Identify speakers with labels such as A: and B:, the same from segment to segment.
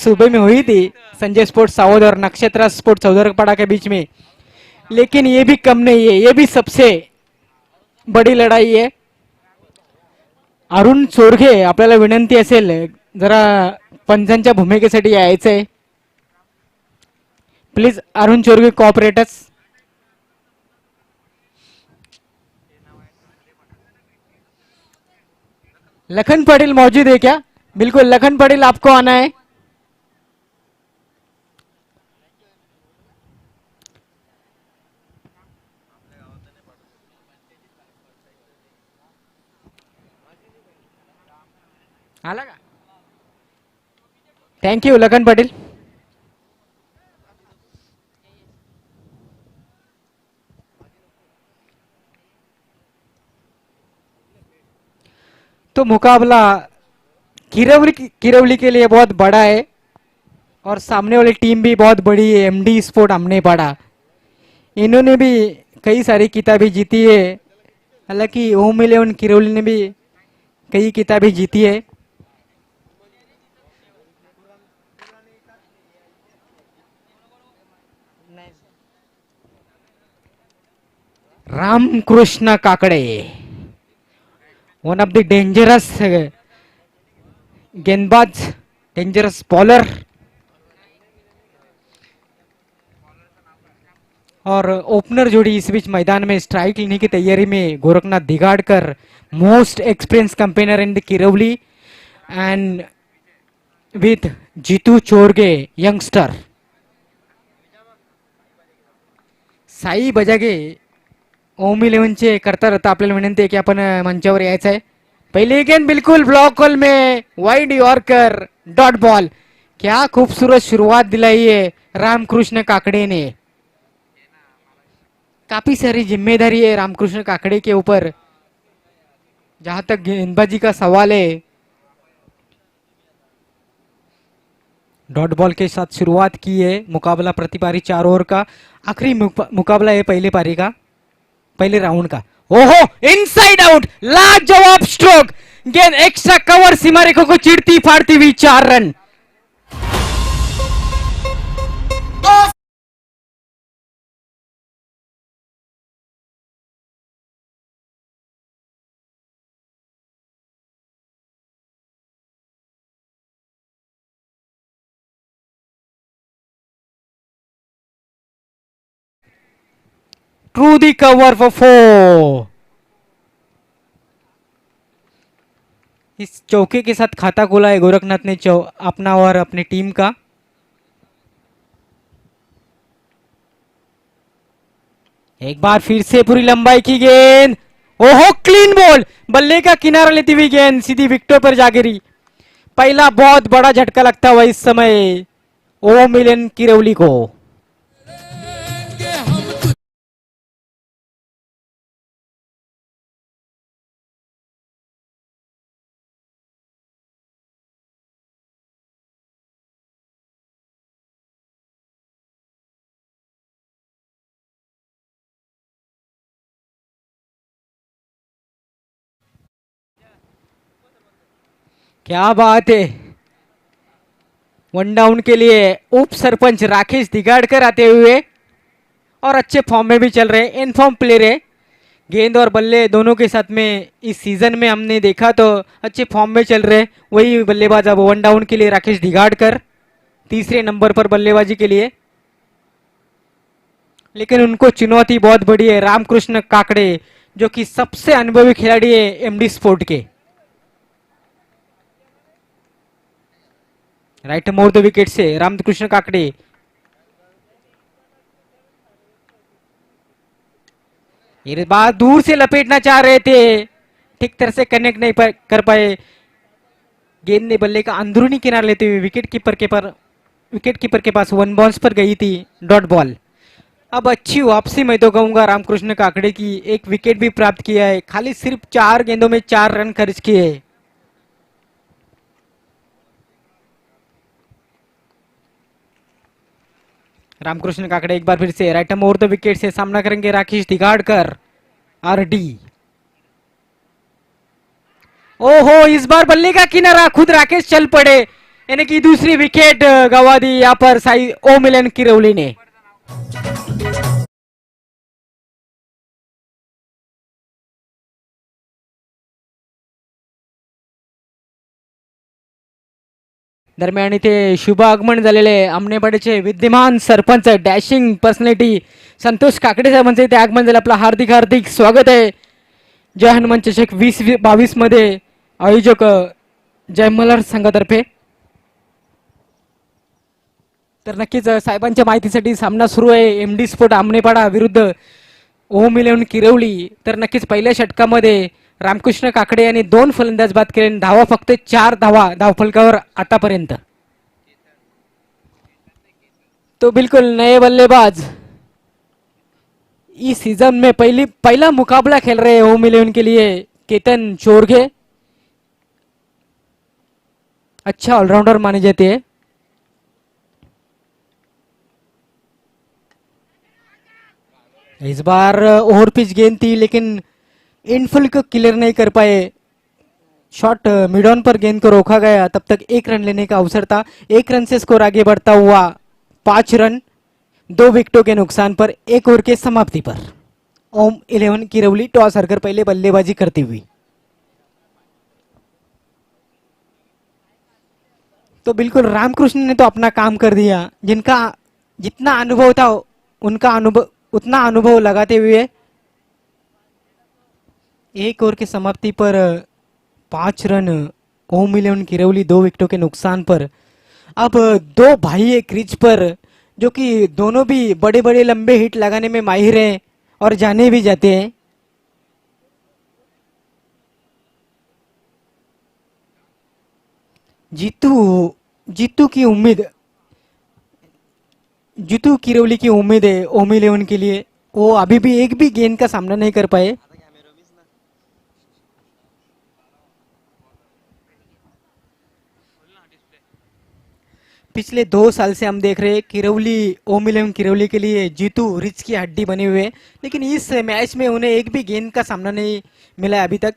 A: सुबह में हुई थी संजय स्पोर्ट्स साउथ और नक्षत्रा स्पोर्ट्स चौधरपाड़ा के बीच में, लेकिन ये भी कम नहीं है, ये भी सबसे बड़ी लढाई आहे. अरुण चोरगे आपल्याला विनंती असेल जरा पंचांच्या भूमिकेसाठी यायचंय. प्लीज अरुण चोरगे कोऑपरेटर्स. लखन पटेल मौजूद है क्या? बिल्कुल लखन पटेल आपको आना है. आला का? Thank you Lakhan Patel. तो मुकाबला किरवली के लिए बहुत बड़ा है और सामने वाली टीम भी बहुत बड़ी है. एमडी स्पोर्ट हमने पढ़ा, इन्होंने भी कई सारी किताबें जीती है. हालांकि होम 11 किरवली ने भी कई किताबें जीती है. Ramkrishna Kakade, one of the dangerous गेंदबाज, डेंजरस बॉलर. और ओपनर जोड़ी इस बीच मैदान में स्ट्राइक लेने की तैयारी में Gorakhnath Digadkar, most experienced campaigner in the Kirwali, and with Jitu Chorge youngster. Sai Bajage Om 11चे करता रहता. आपल्याला विनंती आहे की आपण मंचावर यायचं आहे. पहले गेंद बिल्कुल ब्लॉक होल में, वाइड यॉर्कर, डॉट बॉल. क्या खूबसूरत शुरुआत दिलाई है रामकृष्ण काकड़े ने. काफी सारी जिम्मेदारी है रामकृष्ण काकड़े के ऊपर जहां तक गेंदबाजी का सवाल है. डॉट बॉल के साथ शुरुआत की है. मुकाबला प्रति पारी 4 ओवर का आखिरी मुकाबला है पहले पारी का, पहले राउंड का. ओहो, इनसाइड आउट, लाजवाब स्ट्रोक. गेंद एक्स्ट्रा कवर, सीमा रेखा को चिरती फाड़ती हुई 4 run. Through the cover for 4. इस चौके के साथ खाता खोला है गोरखनाथ ने अपना और अपनी टीम का. एक बार फिर से पूरी लंबाई की गेंद. ओहो, क्लीन बॉल, बल्ले का किनारा लेती हुई गेंद सीधी विकेटों पर जा गिरी. पहला बहुत बड़ा झटका लगता हुआ इस समय ओम 11 किरवली को. क्या बात है. वन डाउन के लिए उप सरपंच राकेश दिगाड़कर आते हुए और अच्छे फॉर्म में भी चल रहे, इन फॉर्म प्लेयर है. गेंद और बल्ले दोनों के साथ में इस सीजन में हमने देखा तो अच्छे फॉर्म में चल रहे. वही बल्लेबाज अब वन डाउन के लिए राकेश दिगाड़कर तीसरे नंबर पर बल्लेबाजी के लिए. लेकिन उनको चुनौती बहुत बड़ी है. रामकृष्ण काकड़े जो कि सबसे अनुभवी खिलाड़ी है एमडी स्पोर्ट के. राइट मोर द विकेट से रामकृष्ण काकड़े. ये बात दूर से लपेटना चाह रहे थे, ठीक तरह से कनेक्ट नहीं कर पाए. गेंद ने बल्ले का अंदरूनी किनारा लेते हुए विकेट कीपर के पास वन बाउंस पर गई थी. Dot ball. अब अच्छी वापसी मैं तो कहूंगा रामकृष्ण काकड़े की. एक विकेट भी प्राप्त किया है, खाली सिर्फ 4 गेंदों में 4 रन खर्च किए. रामकृष्ण काकड़े एक बार फिर से राइट ओवर द विकेट से सामना करेंगे राकेश दिगाड़कर, आरडी. ओहो, इस बार बल्ले का किनारा, खुद राकेश चल पड़े. यानी कि दूसरी विकेट गंवा दी यहाँ पर साई ओ मिलन किरौली ने। दरम्यान इथे शुभ आगमन झालेले आमनेपाडीचे विद्यमान सरपंच डॅशिंग पर्सनॅलिटी संतोष काकडे साहेबांचे इथे आगमन झालं. आपलं हार्दिक हार्दिक स्वागत आहे. जय हनुमान चषक 2022 मध्ये आयोजक जय मल्हार संघातर्फे. तर नक्कीच साहेबांच्या माहितीसाठी सामना सुरू आहे एम डी स्पोर्ट आमनेपाडा विरुद्ध ओम इलेव्हन किरवली. तर नक्कीच पहिल्या षटकामध्ये रामकृष्ण काकडे यांनी 2 फलंदाज बाद केले. धावा फक्त 4 धावा धावफलकावर आतापर्यंत. तो बिल्कुल नए बल्लेबाज इस सीजन में पहला मुकाबला खेल रहे हैं ओम इलेवन के लिए केतन चोरगे. अच्छा ऑलराउंडर माने जाते हैं. इस बार ओवर पिच गेंद थी लेकिन इनफुल को क्लियर नहीं कर पाए. शॉट मिड ऑन पर गेंद को रोका गया. तब तक 1 रन लेने का अवसर था. 1 रन से स्कोर आगे बढ़ता हुआ 5 रन 2 विकेटों के नुकसान पर 1 ओवर के समाप्ति पर ओम इलेवन किरौली टॉस हारकर पहले बल्लेबाजी करती हुई. तो बिल्कुल रामकृष्ण ने तो अपना काम कर दिया. जिनका जितना अनुभव था उनका अनुभव उतना अनुभव लगाते हुए 1 ओवर की समाप्ति पर 5 रन ओम इलेवन किरौली 2 विकेटों के नुकसान पर. अब 2 भाई है क्रीज पर जो कि दोनों भी बड़े बड़े लंबे हिट लगाने में माहिर हैं और जाने भी जाते हैं. जीतू जीतू की उम्मीद जीतू किरौली की उम्मीद है ओम इलेवन के लिए. वो अभी भी एक भी गेंद का सामना नहीं कर पाए. पिछले 2 साल से हम देख रहे हैं किरौली ओम इलेवन किरौली के लिए जीतू रिच की हड्डी बने हुए हैं. लेकिन इस मैच में उन्हें एक भी गेंद का सामना नहीं मिला अभी तक.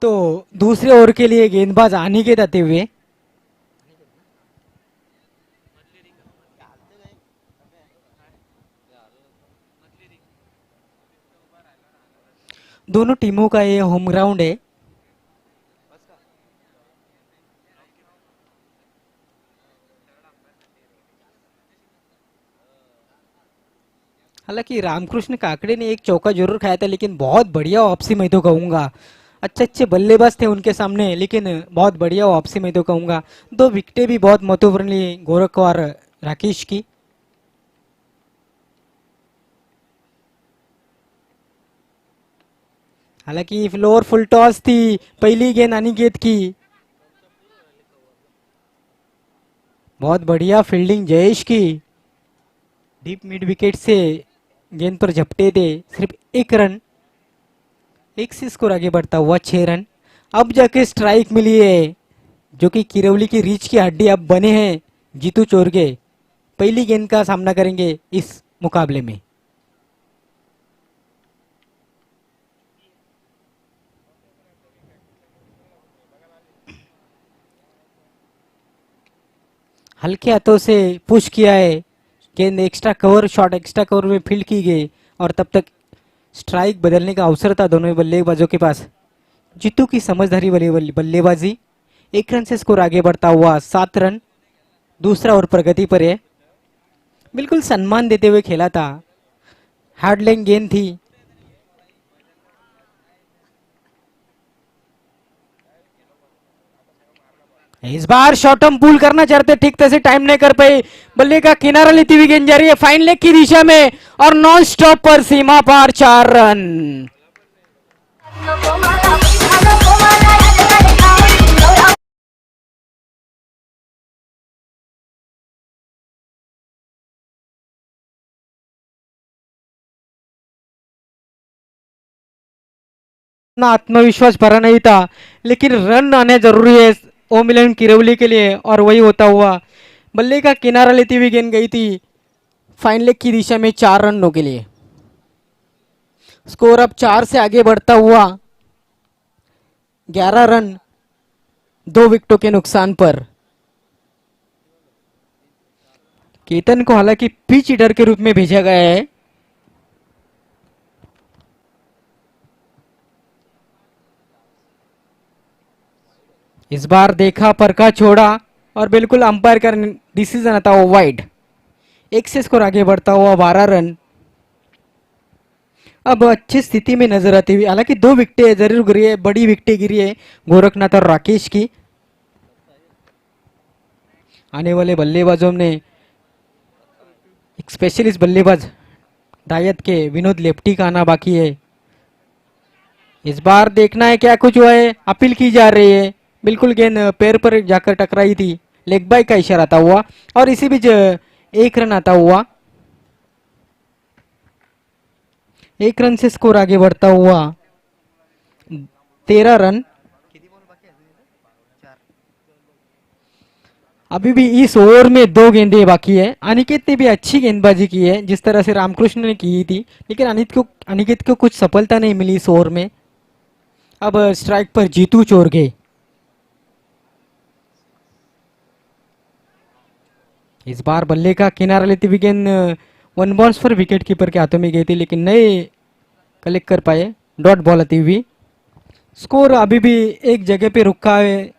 A: तो दूसरे ओवर के लिए गेंदबाज आने के आते हुए दोनों टीमों का ये होम ग्राउंड है. हालांकि रामकृष्ण काकड़े ने एक चौका जरूर खाया था लेकिन बहुत बढ़िया वापसी मैं तो कहूँगा. अच्छे अच्छे बल्लेबाज थे उनके सामने लेकिन बहुत बढ़िया वापसी मैं तो कहूँगा. 2 विकेटें भी बहुत महत्वपूर्ण ली गोरख और राकेश की. हालांकि फ्लोर फुल टॉस थी पहली गेंद अनिकेत की. बहुत बढ़िया फील्डिंग जयेश की. डीप मिड विकेट से गेंद पर झपटे थे. सिर्फ 1 रन 1 से स्कोर आगे बढ़ता हुआ 6 रन. अब जाके स्ट्राइक मिली है जो कि किरौली की रीच की हड्डी अब बने हैं जीतू चोरगे. पहली गेंद का सामना करेंगे इस मुकाबले में. हल्के हाथों से पुश किया है. गेंद extra cover shot extra cover में फील्ड की गई और तब तक स्ट्राइक बदलने का अवसर था दोनों बल्लेबाजों के पास. जीतू की समझदारी वाली बल्लेबाजी. 1 रन से स्कोर आगे बढ़ता हुआ 7 रन. दूसरा ओवर प्रगति पर है. बिल्कुल सम्मान देते हुए खेला था. हार्ड लाइन गेंद थी. इस बार शॉर्ट टर्म पुल करना चाहते ठीक तैसे टाइम नहीं कर पाए. बल्ले का किनारा लेती हुई गेंद जा रही है फाइन लेग की दिशा में और नॉन स्टॉप पर सीमा पार 4 रन. ना आत्मविश्वास भरा नहीं था लेकिन रन आने जरूरी है ओम इलेवन किरौली के लिए और वही होता हुआ. बल्ले का किनारा लेती हुई गेंद गई थी फाइन लेग की दिशा में 4 रनों के लिए। स्कोर अब 4 से आगे बढ़ता हुआ 11 रन 2 विकेटों के नुकसान पर। केतन को हालांकि पिच हिटर के रूप में भेजा गया है। इस बार देखा, परखा, छोड़ा और बिल्कुल अंपायर का डिसीजन आता हुआ वाइड। 1 से स्कोर आगे बढ़ता हुआ 12 रन। अब अच्छी स्थिति में नजर आती हुई, हालांकि 2 विकेटें जरूर गिरी है, बड़ी विकेटें गिरी है गोरखनाथ और राकेश की। आने वाले बल्लेबाजों ने एक स्पेशलिस्ट बल्लेबाज दायत के विनोद लेफ्टी का आना बाकी है। इस बार देखना है क्या कुछ हुआ है। अपील की जा रही है, बिल्कुल गेंद पैर पर जाकर टकराई थी, लेग बाई का इशारा आता हुआ और इसी बीच 1 रन आता हुआ। 1 रन से स्कोर आगे बढ़ता हुआ 13 रन। अभी भी इस ओवर में 2 गेंदें बाकी है। अनिकेत ने भी अच्छी गेंदबाजी की है जिस तरह से रामकृष्ण ने की थी, लेकिन अनिकेत को कुछ सफलता नहीं मिली इस ओवर में। अब स्ट्राइक पर जीतू चोरगे। इस बार बल्ले का किनारा लेती हुई गेंद 1 बाउंस पर विकेट कीपर के हाथों में गई थी, लेकिन नहीं कलेक्ट कर पाए। डॉट बॉल आती हुई। स्कोर अभी भी एक जगह पे रुका है,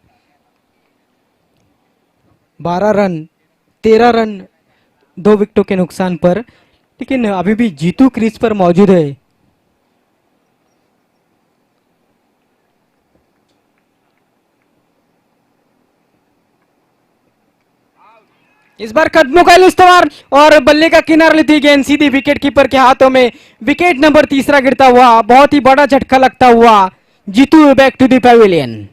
A: 12 रन 13 रन 2 विकेटों के नुकसान पर, लेकिन अभी भी जीतू क्रीज पर मौजूद है। इस बार कदमों का इस्तेमाल और बल्ले का किनारा लेती गेंद सीधी विकेट कीपर के हाथों में। विकेट नंबर 3 गिरता हुआ, बहुत ही बड़ा झटका लगता हुआ Jitu back to the pavilion.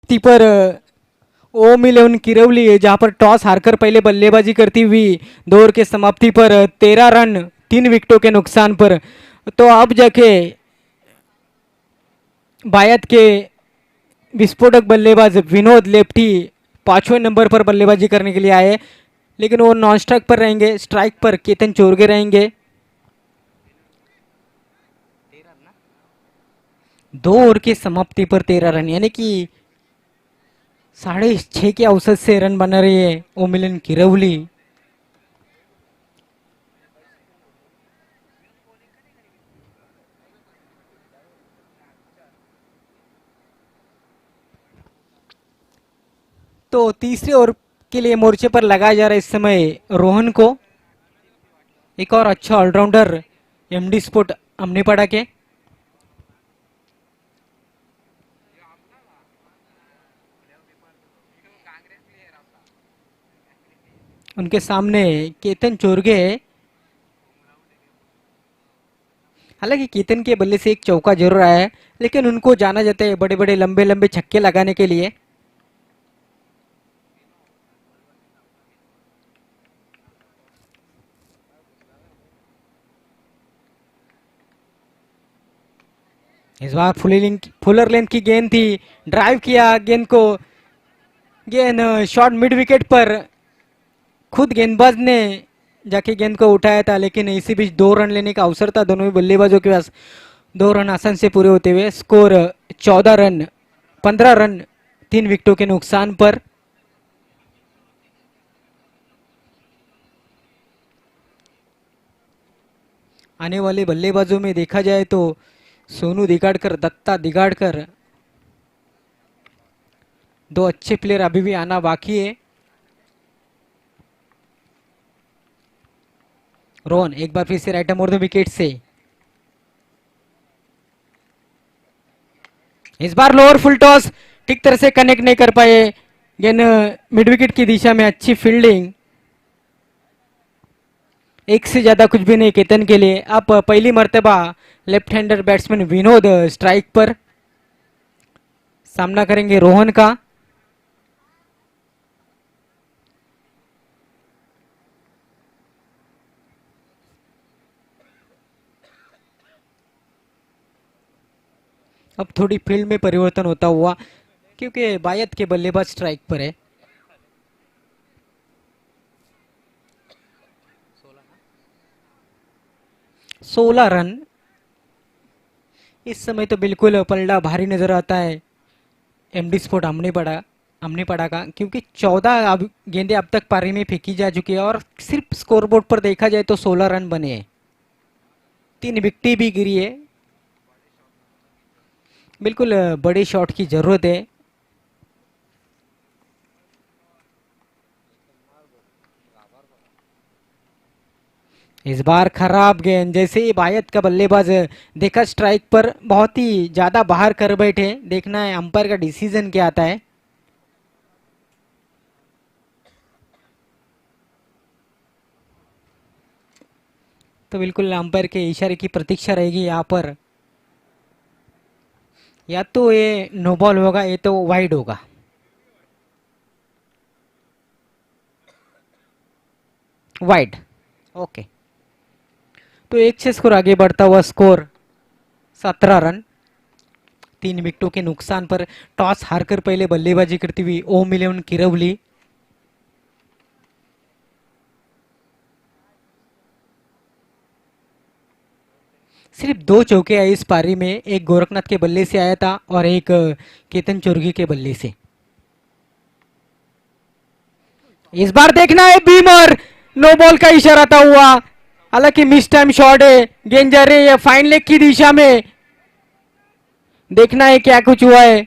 A: पर ओम 11 किरवली है, जहां पर टॉस हारकर पहले बल्लेबाजी करती हुई 2 ओवर के समाप्ति पर 13 रन 3 विकेटों के नुकसान पर। तो अब जाके बायत के विस्फोटक बल्लेबाज विनोद लेफ्टी 5वें नंबर पर बल्लेबाजी करने के लिए आए, लेकिन वो नॉन स्ट्राइक पर रहेंगे। स्ट्राइक पर केतन चोरगे रहेंगे। 2 ओवर की समाप्ति पर 13 रन, यानी कि 6.5 के औसत से रन बना रही है ओमिलन किरवली। तो तीसरे ओवर के लिए मोर्चे पर लगाया जा रहा है इस समय रोहन को, एक और अच्छा ऑलराउंडर एमडी स्पोर्ट हमने पढ़ा के। उनके सामने केतन चोरगे है। हालांकि केतन के बल्ले से एक चौका जरूर आया है, लेकिन उनको जाना जाता है बड़े बड़े लंबे लंबे छक्के लगाने के लिए। इस बार फुलर लेंथ की गेंद थी, ड्राइव किया गेंद को। गेंद शॉट मिड विकेट पर, खुद गेंदबाज ने जाके गेंद को उठाया था, लेकिन इसी बीच 2 रन लेने का अवसर था दोनों ही बल्लेबाजों के पास। 2 रन आसान से पूरे होते हुए स्कोर 15 रन 3 विकेटों के नुकसान पर। आने वाले बल्लेबाजों में देखा जाए तो सोनू दिगाड़कर, दत्ता दिगाड़कर, 2 अच्छे प्लेयर अभी भी आना बाकी है। रोहन एक बार फिर से राइट मोर द विकेट से। इस बार लोअर फुल टॉस ठीक तरह से कनेक्ट नहीं कर पाए। गेंद मिड विकेट की दिशा में, अच्छी फील्डिंग। एक से ज़्यादा कुछ भी नहीं केतन के लिए। अब पहली मर्तबा लेफ्ट हैंडर बैट्समैन विनोद स्ट्राइक पर सामना करेंगे रोहन का। अब थोड़ी फील्ड में परिवर्तन होता हुआ, क्योंकि बायत के बल्लेबाज स्ट्राइक पर है। सोलह रन। इस समय तो बिल्कुल पलड़ा भारी नजर आता है एमडी स्पोर्ट हमने पड़ा का, क्योंकि 14 अब गेंदें अब तक पारी में फेंकी जा चुकी है और सिर्फ स्कोरबोर्ड पर देखा जाए तो 16 रन बने हैं। 3 विकेट भी गिरी है। बिल्कुल बड़े शॉट की जरूरत है। इस बार खराब गेंद, जैसे ही बायत का बल्लेबाज देखा स्ट्राइक पर बहुत ही ज्यादा बाहर कर बैठे। देखना है अंपायर का डिसीजन क्या आता है। तो बिल्कुल अंपायर के इशारे की प्रतीक्षा रहेगी यहाँ पर। या तो ये नो बॉल होगा, ये तो वाइड होगा। वाइड। ओके। तो एक से स्कोर आगे बढ़ता हुआ स्कोर 17 रन। 3 विकेटों के नुकसान पर टॉस हारकर पहले बल्लेबाजी करती हुई ओम इलेवन किरवली। सिर्फ 2 चौके आए इस पारी में, एक गोरखनाथ के बल्ले से आया था और एक केतन चोरगी के बल्ले से। इस बार देखना है बीमर, नो बॉल का इशारा था हुआ। हालांकि मिस टाइम शॉट है, गेंद जा रही है फाइन लेग की दिशा में। देखना है क्या कुछ हुआ है।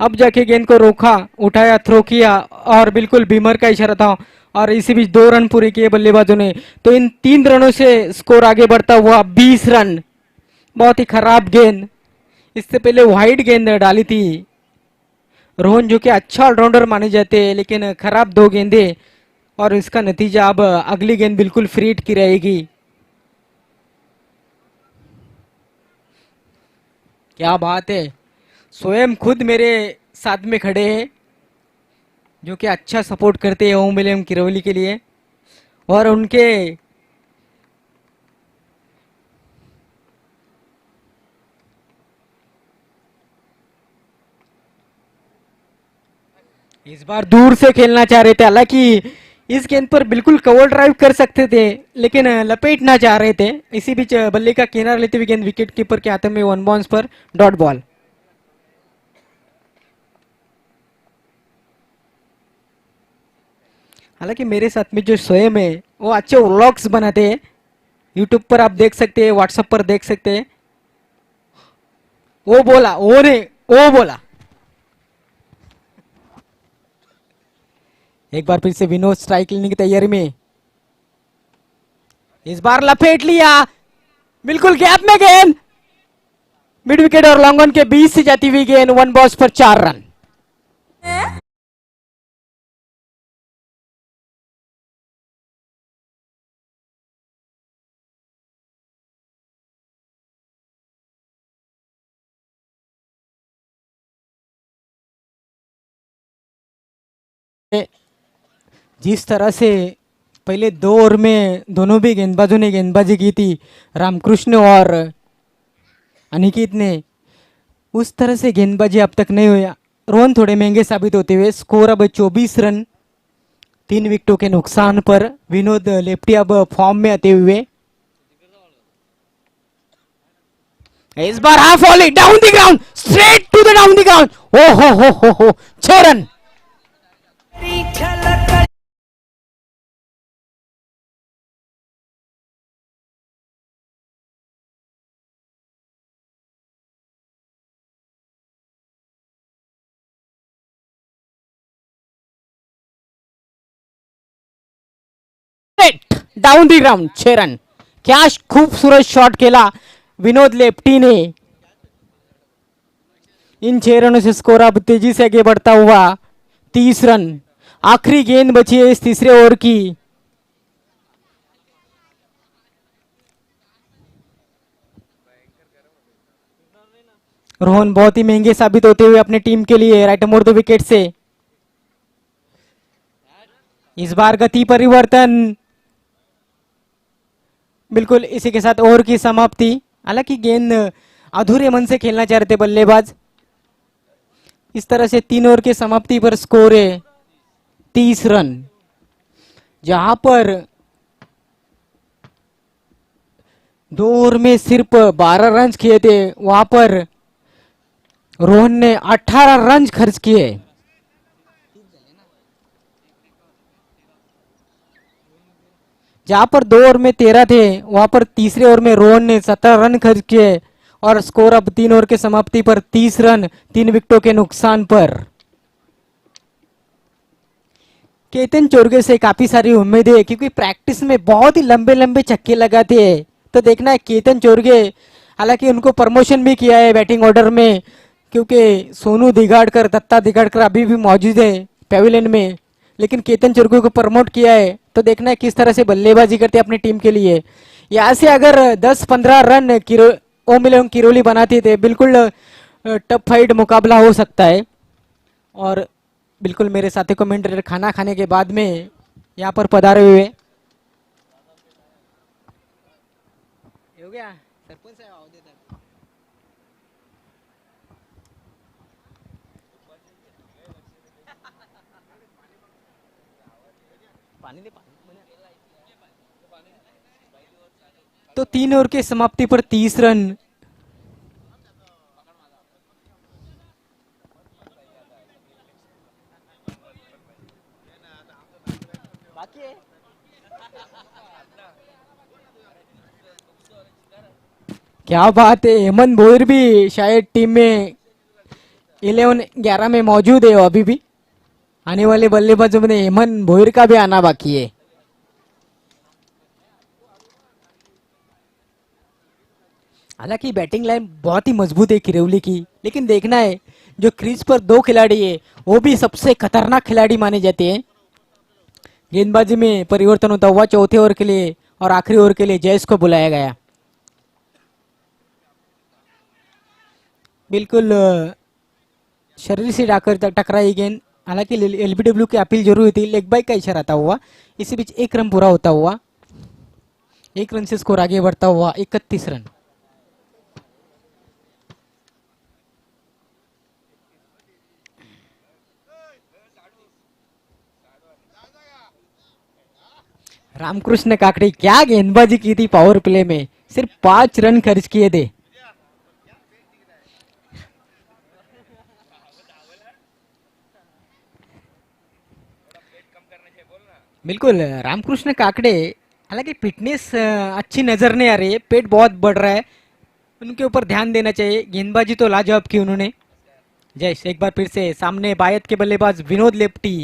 A: अब जाके गेंद को रोका, उठाया, थ्रो किया और बिल्कुल बीमर का इशारा था और इसी बीच 2 रन पूरे किए बल्लेबाजों ने। तो इन 3 रनों से स्कोर आगे बढ़ता हुआ 20 रन। बहुत ही खराब गेंद, इससे पहले वाइड गेंद डाली थी रोहन, जो कि अच्छा ऑलराउंडर माने जाते हैं, लेकिन खराब 2 गेंदे और इसका नतीजा अब अगली गेंद बिल्कुल फ्री हिट की रहेगी। क्या बात है, स्वयं खुद मेरे साथ में खड़े हैं, जो कि अच्छा सपोर्ट करते हैं ओम विलियम किरवली के लिए। और उनके इस बार दूर से खेलना चाह रहे थे, हालांकि इस गेंद पर बिल्कुल कवर ड्राइव कर सकते थे, लेकिन लपेटना चाह रहे थे। इसी बीच बल्ले का किनारा लेते हुए गेंद विकेट कीपर के हाथ में 1 बाउंस पर डॉट बॉल। हालांकि मेरे साथ में जो स्वयं है वो अच्छे व्लॉग्स बनाते हैं, यूट्यूब पर आप देख सकते हैं, व्हाट्सएप पर देख सकते हैं। वो बोला, वो नहीं, वो बोला। एक बार फिर से विनोद स्ट्राइक लेने की तैयारी में। इस बार लपेट लिया, बिल्कुल गैप में गेंद, मिड विकेट और लॉन्ग ऑन के बीच से जाती हुई गेंद, 1 बॉल्स पर 4 रन। जिस तरह से पहले 2 ओवर में दोनों भी गेंदबाजों ने गेंदबाजी की थी, रामकृष्ण और अनिकेत ने, उस तरह से गेंदबाजी अब तक नहीं हुई। रोहन थोड़े महंगे साबित होते हुए, स्कोर अब 24 रन। 3 विकेटों के नुकसान पर विनोद लेफ्टी अब फॉर्म में आते हुए। इस बार half volley down the ground, straight to the down the ground. ओ हो 6 run. Down the ground, 6 run. क्या खूबसूरत शॉट खेला विनोद लेफ्टी ने। इन 6 रनों से स्कोर अब तेजी से आगे बढ़ता हुआ 30 रन। आखिरी गेंद बची है इस तीसरे ओवर की। रोहन बहुत ही महंगे साबित होते हुए अपने टीम के लिए राइट मोड़ 2 विकेट से। इस बार गति परिवर्तन, बिल्कुल इसी के साथ ओवर की समाप्ति। हालांकि गेंद अधूरे मन से खेलना चाह रहे थे बल्लेबाज। इस तरह से 3 ओवर की समाप्ति पर स्कोर है 30 रन, जहां पर 2 ओवर में सिर्फ 12 रन किए थे, वहां पर रोहन ने 18 रन खर्च किए। जहां पर 2 ओवर में 13 थे, वहां पर तीसरे ओवर में रोहन ने 17 रन खर्च किए और स्कोर अब 3 ओवर के समाप्ति पर 30 रन 3 विकेटों के नुकसान पर। केतन चोरगे से काफी सारी उम्मीदें है क्योंकि प्रैक्टिस में बहुत ही लंबे लंबे छक्के लगाते हैं। तो देखना है केतन चोरगे, हालांकि उनको प्रमोशन भी किया है बैटिंग ऑर्डर में, क्योंकि सोनू दिगाड़कर, दत्ता दिगाड़कर अभी भी मौजूद है पेविलियन में, लेकिन केतन चोरगे को प्रमोट किया है। तो देखना है किस तरह से बल्लेबाजी करते हैं अपनी टीम के लिए। यहाँ से अगर 10-15 रन ओमिलोंग किरोली बनाते थे, बिल्कुल टफ फाइट मुकाबला हो सकता है। और बिल्कुल मेरे साथी कमेंटेटर खाना खाने के बाद में यहाँ पर पधारे हुए। हो गया सरपंच साहब, आओ दे दर। पानी दे, पानी। तो 3 ओवर की समाप्ति पर 30 रन। क्या बात है, हेमंत भोईर भी शायद टीम में 11 में मौजूद है अभी भी। आने वाले बल्लेबाजों में हेमंत भोईर का भी आना बाकी है। हालांकि बैटिंग लाइन बहुत ही मजबूत है किरौली की, लेकिन देखना है जो क्रीज पर 2 खिलाड़ी है वो भी सबसे खतरनाक खिलाड़ी माने जाते हैं। गेंदबाजी में परिवर्तन होता हुआ चौथे ओवर के लिए और आखिरी ओवर के लिए जयेश को बुलाया गया। बिल्कुल शरीर से जाकर टकराई गेंद। हालांकि एलबीडब्ल्यू की अपील जरूर हुई थी, लेग बाइक का इशारा था हुआ। इसी बीच 1 रन पूरा होता हुआ, 1 रन से स्कोर आगे बढ़ता हुआ 31 रन। रामकृष्ण काकड़े क्या गेंदबाजी की थी पावर प्ले में, सिर्फ 5 रन खर्च किए थे। बिल्कुल रामकृष्ण काकड़े, हालांकि फिटनेस अच्छी नजर नहीं आ रही है, पेट बहुत बढ़ रहा है, उनके ऊपर ध्यान देना चाहिए। गेंदबाजी तो लाजवाब की उन्होंने। जयेश एक बार फिर से सामने, बायत के बल्लेबाज विनोद लेप्टी।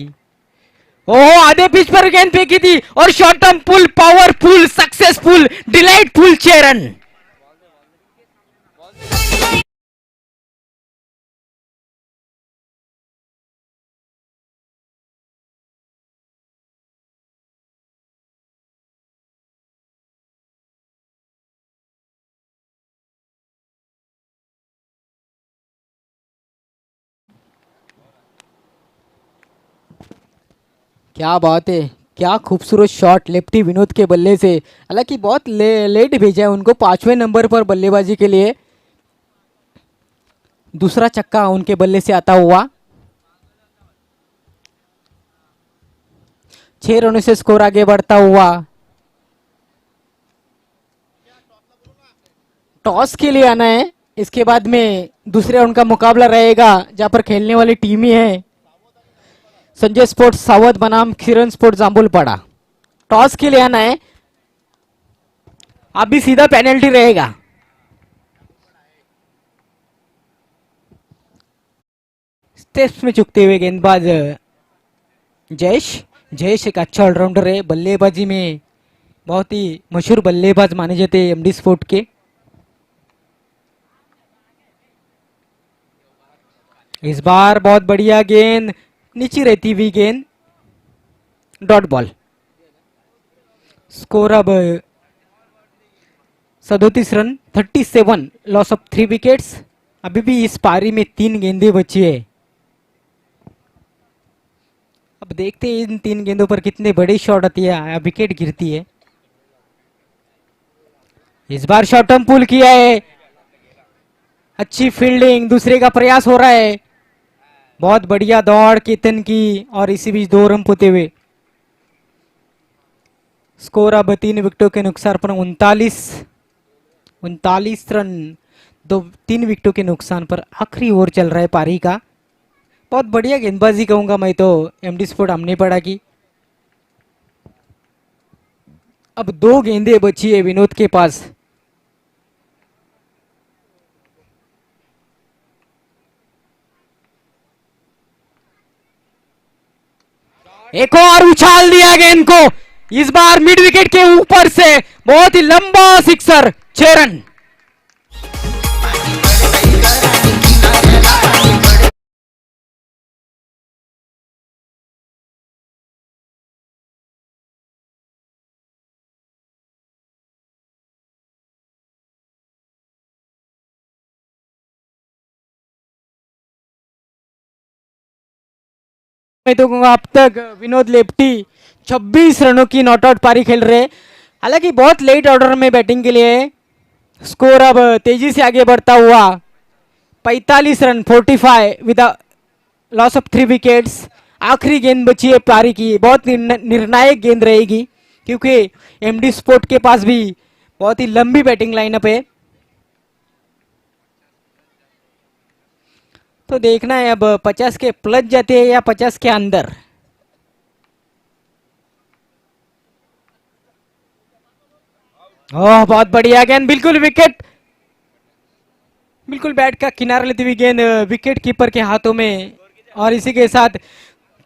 A: ओह, आधे पिच पर गेंद फेंकी थी और शॉर्ट टर्म पुल, पावरफुल, सक्सेसफुल, डिलाइटफुल 6 रन। क्या बात है, क्या खूबसूरत शॉट लेफ्टी विनोद के बल्ले से। हालांकि बहुत लेट भेजा है उनको 5वें नंबर पर बल्लेबाजी के लिए। दूसरा छक्का उनके बल्ले से आता हुआ। 6 रनों से स्कोर आगे बढ़ता हुआ। टॉस के लिए आना है, इसके बाद में दूसरे राउंड का मुकाबला रहेगा जहां पर खेलने वाली टीम ही है संजय स्पोर्ट्स सावध बनाम किरण स्पोर्ट्स जाम्बुलपाड़ा। टॉस के लिए आना है, अभी सीधा पेनल्टी रहेगा। स्टेप्स में चुकते हुए गेंदबाज जयेश। जयेश एक अच्छा ऑलराउंडर है, बल्लेबाजी में बहुत ही मशहूर बल्लेबाज माने जाते हैं एमडी स्पोर्ट के। इस बार बहुत बढ़िया गेंद, नीचे रहती हुई गेंद, डॉट बॉल। स्कोर अब 37 रन, 37, लॉस ऑफ 3 विकेट्स। अभी भी इस पारी में 3 गेंदें बची है। अब देखते हैं इन 3 गेंदों पर कितने बड़े शॉट आती है, विकेट गिरती है। इस बार शॉर्ट टर्म पुल किया है, अच्छी फील्डिंग, दूसरे का प्रयास हो रहा है। बहुत बढ़िया दौड़ केतन की, और इसी बीच 2 रन पोते हुए स्कोर अब 3 विकेटों के नुकसान पर 39 रन, 3 विकेटों के नुकसान पर आखिरी ओवर चल रहा है पारी का। बहुत बढ़िया गेंदबाजी कहूंगा मैं तो एमडी स्पोर्ट हमने पड़ा की। अब 2 गेंदें बची है विनोद के पास। एक और उछाल दिया गेंद को, इस बार मिड विकेट के ऊपर से बहुत ही लंबा सिक्सर, 6 रन। मैं तो कहूंगा अब तक विनोद लेप्टी 26 रनों की नॉट आउट पारी खेल रहे हैं। हालांकि बहुत लेट ऑर्डर में बैटिंग के लिए है। स्कोर अब तेजी से आगे बढ़ता हुआ 45 रन, 45 विद लॉस ऑफ 3 विकेट्स। आखिरी गेंद बची है पारी की, बहुत निर्णायक गेंद रहेगी, क्योंकि एमडी स्पोर्ट के पास भी बहुत ही लंबी बैटिंग लाइनअप है। तो देखना है अब 50 के प्लस जाते हैं या 50 के अंदर। ओह बहुत बढ़िया गेंद, बिल्कुल विकेट, बिल्कुल बैट का किनारा लेती हुई गेंद विकेट कीपर के हाथों में। और इसी के साथ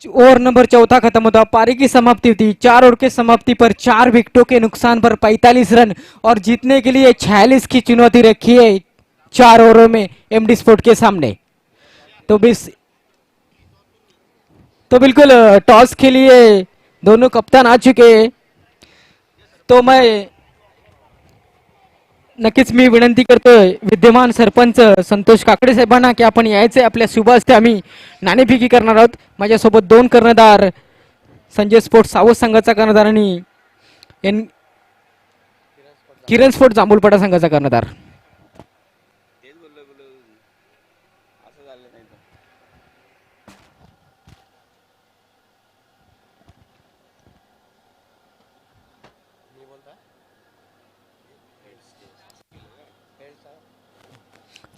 A: ओवर नंबर चौथा खत्म होता, पारी की समाप्ति होती। 4 ओवर के समाप्ति पर 4 विकेटों के नुकसान पर 45 रन, और जीतने के लिए 46 की चुनौती रखी है 4 ओवरों में एमडी स्पोर्ट के सामने। तो बिस तो बिल्कुल टॉस के लिए दोनों कप्तान आ चुके हैं। तो मैं नक्कीच मी विनंती करतोय विद्यमान सरपंच संतोष काकडे साहेबांना की आपण यायचे, आपल्या शुभ हस्ते आम्ही नाणेफेकी करणार आहोत। माझ्यासोबत 2 कर्णधार, संजय स्पोर्ट सावध संघाचा कर्णधार आणि एन किरण स्पोर्ट जांभूलपाडा संघाचा कर्णधार।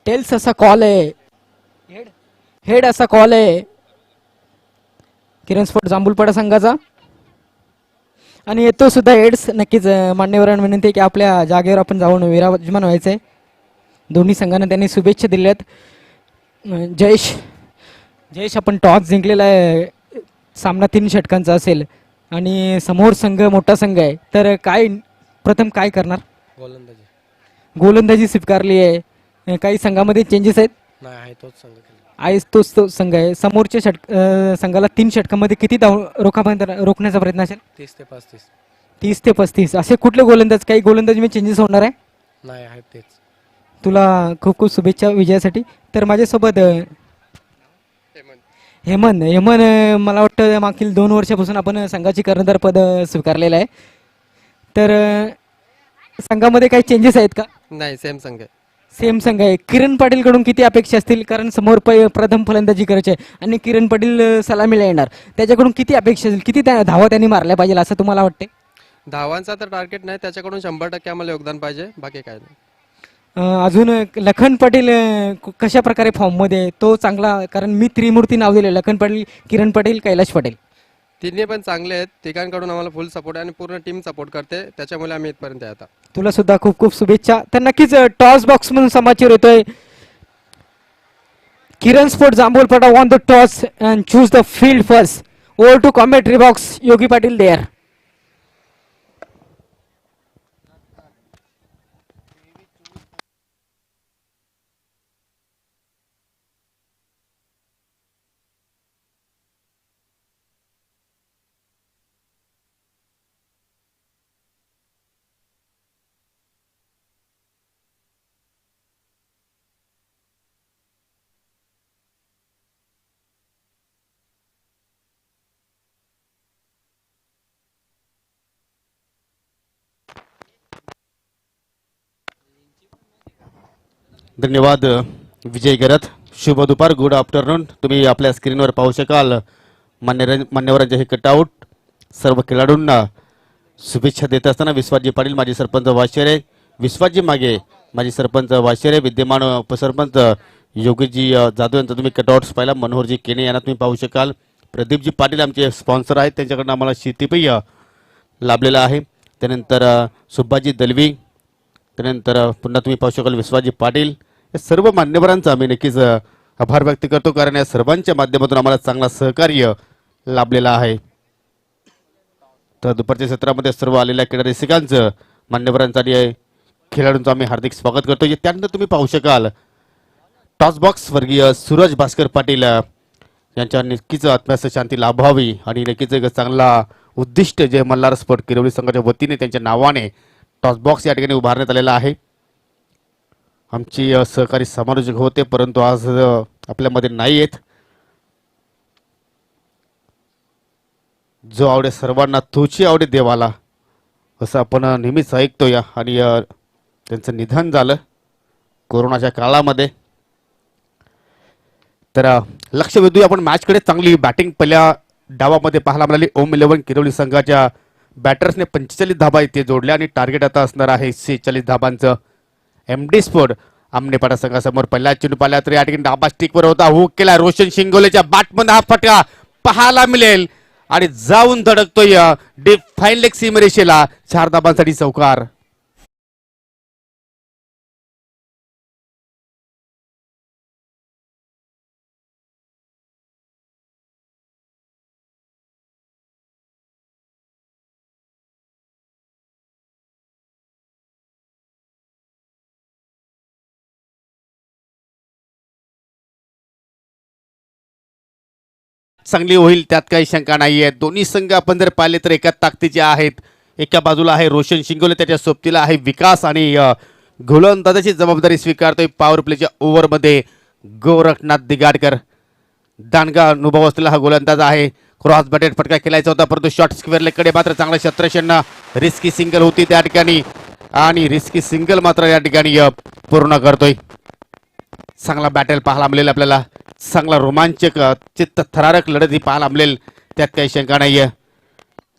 A: टेल्स असा कॉल आहे, हेड असा कॉल आहे किरण स्पोर्ट जांभूलपाडा संघाचा, आणि येतो सुद्धा हेड्स। नक्कीच मान्यवरांना विनंती आहे की आपल्या जागेवर आपण जाऊन विराजमान व्हायचंय। दोन्ही संघांना त्यांनी शुभेच्छा दिल्यात। जयेश जयेश आपण टॉस जिंकलेला आहे, सामना 3 षटकांचा असेल आणि समोर संघ मोठा संघ आहे, तर काय प्रथम काय करणार? गोलंदाजी स्वीकारली आहे, काही संघामध्ये चेंजेस आहेत?
B: नाही आहे तोच संघ केला.
A: आहेच तोच तो संघ आहे। समोरच्या संघाला 3 षटकांमध्ये किती धाव रोखापर्यंत रोखण्याचा प्रयत्न असेल?
B: 30 ते 35.
A: 30 ते 35 असे कुठले गोलंदाज, काही गोलंदाजी चेंजेस होणार आहे?
B: नाही आहेत तेच.
A: तुला खूप खूप शुभेच्छा विजयासाठी। तर माझ्यासोबत हेमंत हेमंत मला वाटतं मागील 2 वर्षापासून आपण संघाची कर्णधार पद स्वीकारलेलं आहे। तर संघामध्ये काही चेंजेस आहेत का?
B: नाही सेम संघ आहे.
A: सेम संघ आहे। किरण पाटील कडून किती अपेक्षा असतील, कारण समोर प्रथम फलंदाजी करायची आहे आणि किरण पाटील सलामीला येणार, त्याच्याकडून किती अपेक्षा असतील, किती धावा त्यांनी मारल्या पाहिजे असं तुम्हाला वाटते?
B: धावांचा तर टार्गेट नाही, त्याच्याकडून 100% आम्हाला योगदान पाहिजे, बाकी काय नाही.
A: अजून लखन पाटील कशा प्रकारे फॉर्ममध्ये आहे? तो चांगला, कारण मी त्रिमूर्ती नाव दिले, लखन पाटील, किरण पाटील, कैलाश पाटील।
B: तिन्ही पण चांगले आहेत, तिघांकडून आम्हाला फुल सपोर्ट आहे आणि पूर्ण टीम सपोर्ट करते, त्याच्यामुळे आम्ही इथपर्यंत आहे आता.
A: तुला सुद्धा खूप खूप शुभेच्छा। तर नक्कीच टॉस बॉक्स म्हणून समाचार येतोय, Kiran sport Jambhulpada won the toss and choose the field first. Over to commentary box, Yogi Patil there.
C: धन्यवाद विजय गरत. शुभ दुपार, गुड आफ्टरनून. तुम्ही आपल्या स्क्रीनवर पाहू शकाल मान्यवरांचे हे कटआउट. सर्व खेळाडूंना शुभेच्छा देत असताना विश्वासजी पाटील, माजी सरपंच वाशेरे, विश्वासजी मागे, माजी सरपंच वाशेरे, विद्यमान उपसरपंच योगीजी जाधव यांचा तुम्ही कटआउट्स पाहिला. मनोहरजी केने यांना तुम्ही पाहू शकाल. प्रदीपजी पाटील आमचे स्पॉन्सर आहेत, त्यांच्याकडनं आम्हाला शेतीपेय लाभलेला आहे. त्यानंतर सुब्बाजी दलवी, त्यानंतर पुन्हा तुम्ही पाहू शकाल विश्वासजी पाटील. या सर्व मान्यवरांचा आम्ही नक्कीच आभार व्यक्त करतो, कारण या सर्वांच्या माध्यमातून आम्हाला चांगला सहकार्य लाभलेला आहे. तर दुपारच्या सत्रामध्ये सर्व आलेल्या क्रीडा रसिकांचं, मान्यवरांचं आणि खेळाडूंचं आम्ही हार्दिक स्वागत करतो. त्यानंतर तुम्ही पाहू शकाल टॉस बॉक्स वर्गीय सूरज भास्कर पाटील यांच्या नक्कीच आत्म्यास शांती लाभावी आणि नक्कीच एक चांगला उद्दिष्ट जे मल्हार स्पोर्ट किरवली संघाच्या वतीने त्यांच्या नावाने टॉस बॉक्स या ठिकाणी उभारण्यात आलेला आहे. आमची सहकारी समालोचक होते, परंतु आज आपल्यामध्ये नाही आहेत. जो आवडे सर्वांना तोची आवडे देवाला, असं आपण नेहमीच ऐकतो या. आणि त्यांचं निधन झालं कोरोनाच्या काळामध्ये. तर लक्ष वेधूया आपण मॅचकडे. चांगली बॅटिंग पहिल्या डावामध्ये पाहायला मिळाली. ओम 11 किरवली संघाच्या बॅटर्सने 45 धाबा इथे जोडल्या आणि टार्गेट आता असणार आहे 46 धाबांचं. MD स्पोर्ट आमनेपाडा संघासमोर पहिला चेंडू पाहिला तर या ठिकाणी डाबा स्टिकवर होता, हुक केला. रोशन शिंगोलेच्या बॅटमध्ये हा फटका पाहायला मिळेल आणि जाऊन धडकतोय डीप फाईन लेग सीमरेषेला. 4 धाबांसाठी चौकार. चांगली होईल त्यात काही शंका नाहीये. दोन्ही संघ आपण जर पाहिले तर एका ताकदीचे आहेत. एका बाजूला आहे रोशन शिंगोले, त्याच्या सोबतीला आहे विकास आणि गोलंदाजाची जबाबदारी स्वीकारतोय पॉवर प्लेच्या ओव्हरमध्ये गोरखनाथ दिगाडकर. दांडगा अनुभव असलेला हा गोलंदाज आहे. क्रॉस बॅटेड फटका खेळायचा होता, परंतु शॉर्ट स्क्वेअर लेगकडे मात्र चांगला क्षेत्रक्षण, रिस्की सिंगल होती त्या ठिकाणी आणि रिस्की सिंगल मात्र या ठिकाणी पूर्ण करतोय. चांगला बॅटल पाहायला मिळेल आपल्याला. चांगला रोमांचक चित्त थरारक लढत ही पाहायला मिळेल, त्यात काही शंका नाहीये.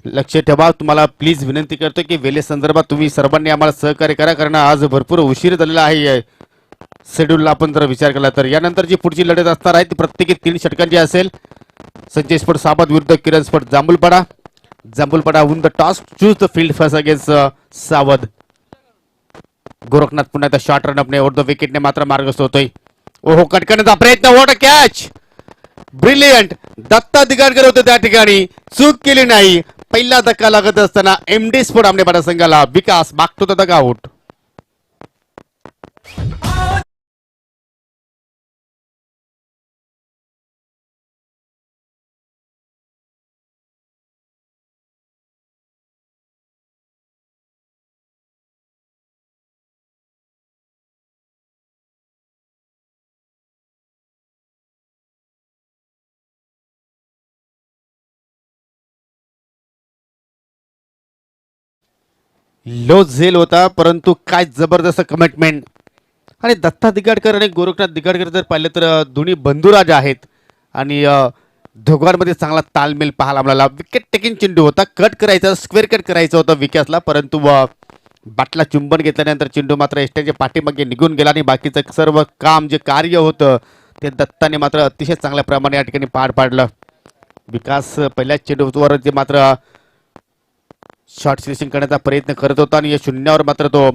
C: लक्ष ठेवा. तुम्हाला प्लीज विनंती करतो की वेळे संदर्भात तुम्ही सर्वांनी आम्हाला सहकार्य करा, कारण आज भरपूर उशीर झालेला आहे शेड्यूलला आपण जर विचार केला तर. यानंतर जी पुढची लढत असणार आहे ती प्रत्येकी 3 षटकांची असेल. संजय स्पोर्ट सावध विरुद्ध Kiran sport Jambhulpada. Jambhulpada won the toss, choose the field first against Savadh. Gorakhnath पुन्हा त्या शॉर्ट रनअपने ओव्हर द विकेटने मात्र मार्गस्थ होतोय. ओहो, कटकण्याचा प्रयत्न, what a catch, brilliant. Datta Digadkar होते त्या ठिकाणी, चूक केली नाही. पहिला धक्का लागत असताना MD स्पोर्ट आमनेपाडा संघाला विकास मागतो तर धक्का आउट. लो झेल होता, परंतु काय जबरदस्त कमिटमेंट. आणि दत्ता दिगाडकर आणि गोरखनाथ दिगाडकर जर पाहिलं तर दोन्ही बंधुराज आहेत आणि दोघांमध्ये चांगला तालमेल पाहायला मिळाला. विकेट टेकिंग चेंडू होता, कट करायचा, स्क्वेअर कट करायचा होता विकासला, परंतु बॅटला चुंबन घेतल्यानंतर चेंडू मात्र एसट्याच्या पाठीमागे निघून गेला आणि बाकीचं सर्व काम जे कार्य होतं ते दत्ताने मात्र अतिशय चांगल्या प्रमाणे या ठिकाणी पार पाडलं. विकास पहिल्याच चेंडूवर ते मात्र शॉर्ट स्लिशिंग करण्याचा प्रयत्न करत होता आणि या शून्यावर मात्र तो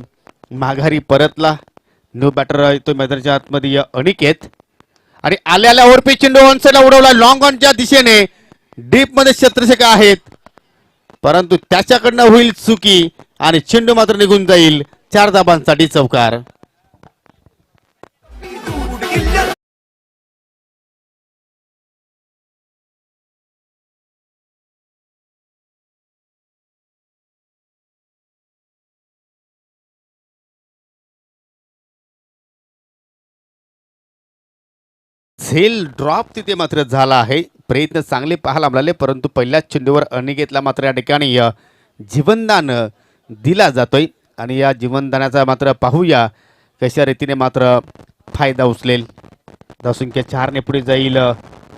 C: माघारी परतला. न्यू बॅटर येतो मैदानाच्या आतमध्ये अनिकेत आणि आल्याला ओव्हरपी चेंडू ऑनसाइडला उडवला. लॉंग ऑनच्या दिशेने डीप मध्ये क्षेत्ररक्षक आहेत, परंतु त्याच्याकडनं होईल चुकी आणि चेंडू मात्र निघून जाईल. 4 धाबांसाठी चौकार. झेल ड्रॉप तिथे मात्र झाला आहे. प्रयत्न चांगले पाहायला मिळाले, परंतु पहिल्याच चेंडूवर अनिकेतला मात्र या ठिकाणी जीवनदान दिला जातोय आणि या जीवनदानाचा मात्र पाहूया कशा रीतीने मात्र फायदा उचलेल. धावसंख्या 4ने पुढे जाईल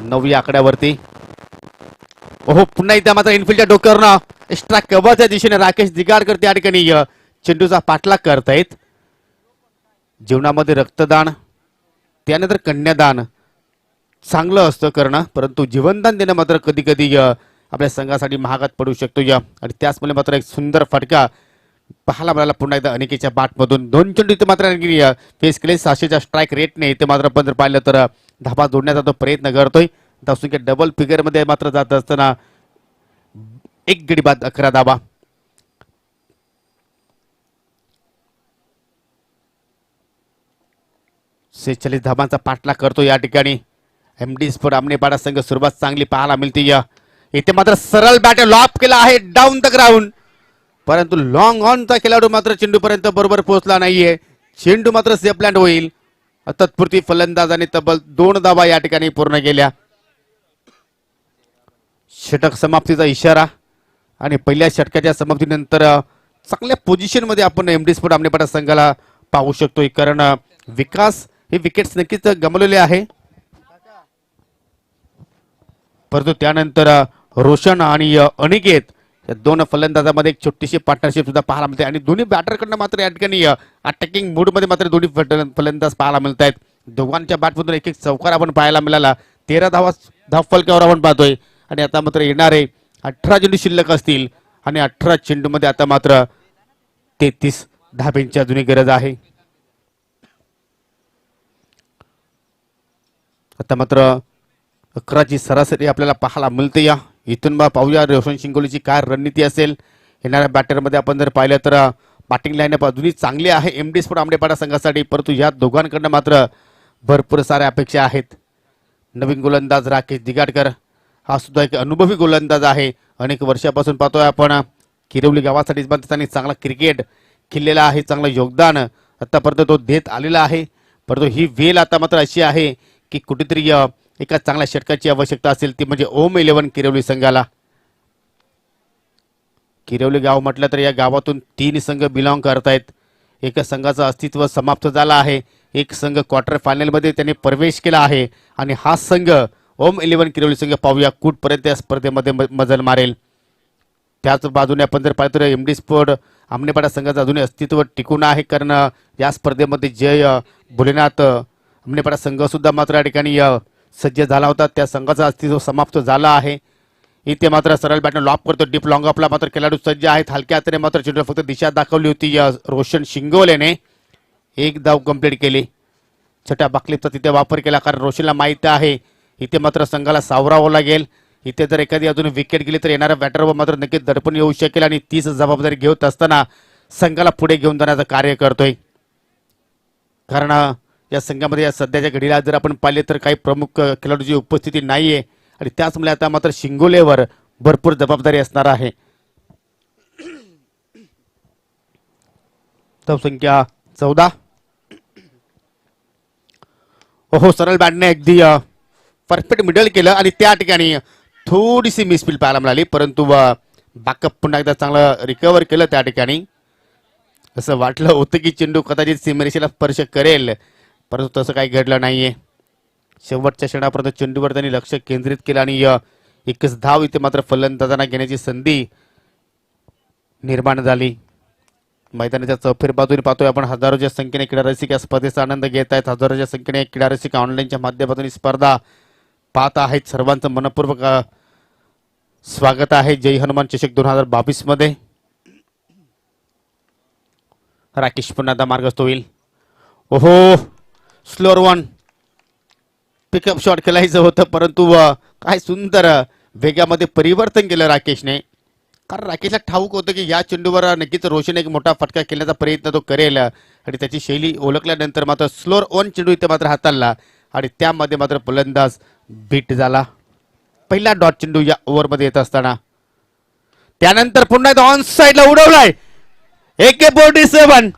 C: 9 या आकड्यावरती. ओहो, पुन्हा एकदा मात्र इनफिल्डच्या डोक्यावरनं एक्स्ट्रा कव्हरच्या दिशेने राकेश दिगाडकर त्या ठिकाणी चेंडूचा पाठलाग करतायत. जीवनामध्ये रक्तदान त्यानंतर कन्यादान चांगलं असतं करणं, परंतु जीवनदान देणं मात्र कधी कधी आपल्या संघासाठी महागात पडू शकतो. आणि त्याचमुळे मात्र एक सुंदर फटका पाहायला मिळाला पुन्हा एकदा अनिकेतच्या बॅटमधून. 2 चेंडू इथे मात्र फेस केले 600च्या स्ट्राईक रेटने. इथे मात्र आपण जर पाहिलं तर धाबा जोडण्याचा तो प्रयत्न करतोय. धावसंख्या डबल फिगर मध्ये मात्र जात असताना 1 गडी बाद 11 धाबा. सेहेचाळीस धाबांचा पाठलाग करतो या ठिकाणी एमडी स्पोर्ट आमनेपाडा संघ. सुरुवात चांगली पाहायला मिळते. इथे मात्र सरळ बॅट लॉप केला आहे डाऊन द ग्राउंड, परंतु लॉंग ऑनचा खेळाडू मात्र चेंडूपर्यंत बरोबर पोहोचला नाहीये. चेंडू मात्र सेफलँड होईल. तत्पुरती फलंदाजाने तब्बल 2 धाबा या ठिकाणी पूर्ण केल्या. षटक समाप्तीचा इशारा आणि पहिल्या षटकाच्या समाप्तीनंतर चांगल्या पोझिशन मध्ये आपण एमडी स्पोर्ट आमनेपाडा संघाला पाहू शकतोय, कारण विकास हे विकेट्स नक्कीच गमावलेले आहे, परंतु त्यानंतर रोशन आणि अनिकेत या 2 फलंदाजामध्ये एक छोटीशी पार्टनरशिप सुद्धा पाहायला मिळते. आणि दोन्ही बॅटरकडनं मात्र या ठिकाणी अटॅकिंग मूड मध्ये मात्र दोन्ही फलंदाज पाहायला मिळत आहेत. दोघांच्या बॅटमधून एक चौकार आपण पाहायला मिळाला. 13 धाव फलकावर आपण पाहतोय. आणि आता मात्र येणारे 18 चेंडू शिल्लक असतील आणि 18 चेंडूमध्ये आता मात्र 33 धाब्यांची अजूनही गरज आहे. आता मात्र 11ची सरासरी आपल्याला पाहायला मिळते. इथून पाहूया रोशन शिंगोलीची काय रणनीती असेल. येणाऱ्या बॅटरमध्ये आपण जर पाहिलं तर बॅटिंग लाईनअप अजूनही चांगली आहे एमडी स्पोर्ट आमनेपाडा संघासाठी, परंतु या दोघांकडनं मात्र भरपूर साऱ्या अपेक्षा आहेत. नवीन गोलंदाज राकेश दिगाडकर हा सुद्धा एक अनुभवी गोलंदाज आहे. अनेक वर्षापासून पाहतोय आपण किरवली गावासाठी त्यांनी चांगला क्रिकेट खेळलेला आहे, चांगलं योगदान आतापर्यंत तो देत आलेला आहे. परंतु ही वेळ आता मात्र अशी आहे की कुठेतरी एका चांगल्या षटकाची आवश्यकता असेल, ती म्हणजे ओम 11 किरवली संघाला. किरवली गाव म्हटलं तर या गावातून 3 संघ बिलॉंग करतायत. एका संघाचं अस्तित्व समाप्त झालं आहे. एक संघ क्वार्टर फायनल मध्ये त्यांनी प्रवेश केला आहे आणि हा संघ ओम 11 किरवली संघ पाहूया कुठपर्यंत या स्पर्धेमध्ये मजल मारेल. त्याच बाजूने आपण जर पाहिलं तर एमडी स्पोर्ट आमनेपाडा संघाचं अजूनही अस्तित्व टिकून आहे, कारण या स्पर्धेमध्ये जय भोलेनाथ आमनेपाडा संघ सुद्धा मात्र या ठिकाणी सज्ज झाला होता. त्या संघाचं अस्तित्व समाप्त झालं आहे. इथे मात्र सरळ बॅटनं लॉप करतो डीप लॉंग ऑफला मात्र खेळाडू सज्ज आहेत. हलक्या हाताने मात्र चेंडूला फक्त दिशा दाखवली होती रोशन शिंगोलेने. 1 धाव कंप्लीट केली. छटा बाकलीचा तिथे वापर केला, कारण रोशनला माहिती आहे इथे मात्र संघाला सावरावं लागेल. इथे जर एखादी अजून विकेट गेली तर येणाऱ्या बॅटरवर मात्र नक्कीच दडपण येऊ शकेल आणि तीच जबाबदारी घेत असताना संघाला पुढे घेऊन जाण्याचं कार्य करतोय. कारण या संघामध्ये या सध्याच्या घडीला जर आपण पाहिले तर काही प्रमुख खेळाडूची उपस्थिती नाहीये आणि त्याचमुळे आता मात्र शिंगोलेवर भरपूर जबाबदारी असणार आहे. धावसंख्या 14. ओहो, सरळ बॅटने अगदी परफेक्ट मिडल केलं आणि त्या ठिकाणी थोडीशी मिसफील पाहायला मिळाली, परंतु बॅकअप पुन्हा एकदा चांगलं रिकव्हर केलं. त्या ठिकाणी असं वाटलं होतं की चेंडू कदाचित सीमारेषेला स्पर्श करेल, परंतु तसं काही घडलं नाहीये. शेवटच्या क्षणापर्यंत चेंडूवर त्यांनी लक्ष केंद्रित केलं आणि एकच धाव इथे मात्र फलंदाजांना घेण्याची संधी निर्माण झाली. मैदानाच्या चौफेर बाजूने पाहतोय आपण हजारोच्या संख्येने क्रीडा रसिक या स्पर्धेचा आनंद घेत आहेत. हजारोच्या संख्येने क्रीडा रसिक ऑनलाईनच्या माध्यमातून स्पर्धा पाहत आहेत. सर्वांचं मनपूर्वक स्वागत आहे जय हनुमान चषक 2022 मध्ये. राकेश पुन्हा एकदा मार्गस्थ होईल. ओहो, स्लोअर वन पिकअप शॉट खेळायचं होतं, परंतु काय सुंदर वेगामध्ये परिवर्तन केलं राकेशने, कारण राकेशला ठाऊक होतं की या चेंडूवर नक्कीच रोशन एक मोठा फटका खेळण्याचा प्रयत्न तो करेल आणि त्याची शैली ओळखल्यानंतर मात्र स्लोअर ऑन चेंडू इथे मात्र हाताळला आणि त्यामध्ये मात्र फलंदाज बीट झाला. पहिला डॉट चेंडू या ओव्हरमध्ये येत असताना त्यानंतर पुन्हा एकदा ऑन साइडला उडवलाय. AK-47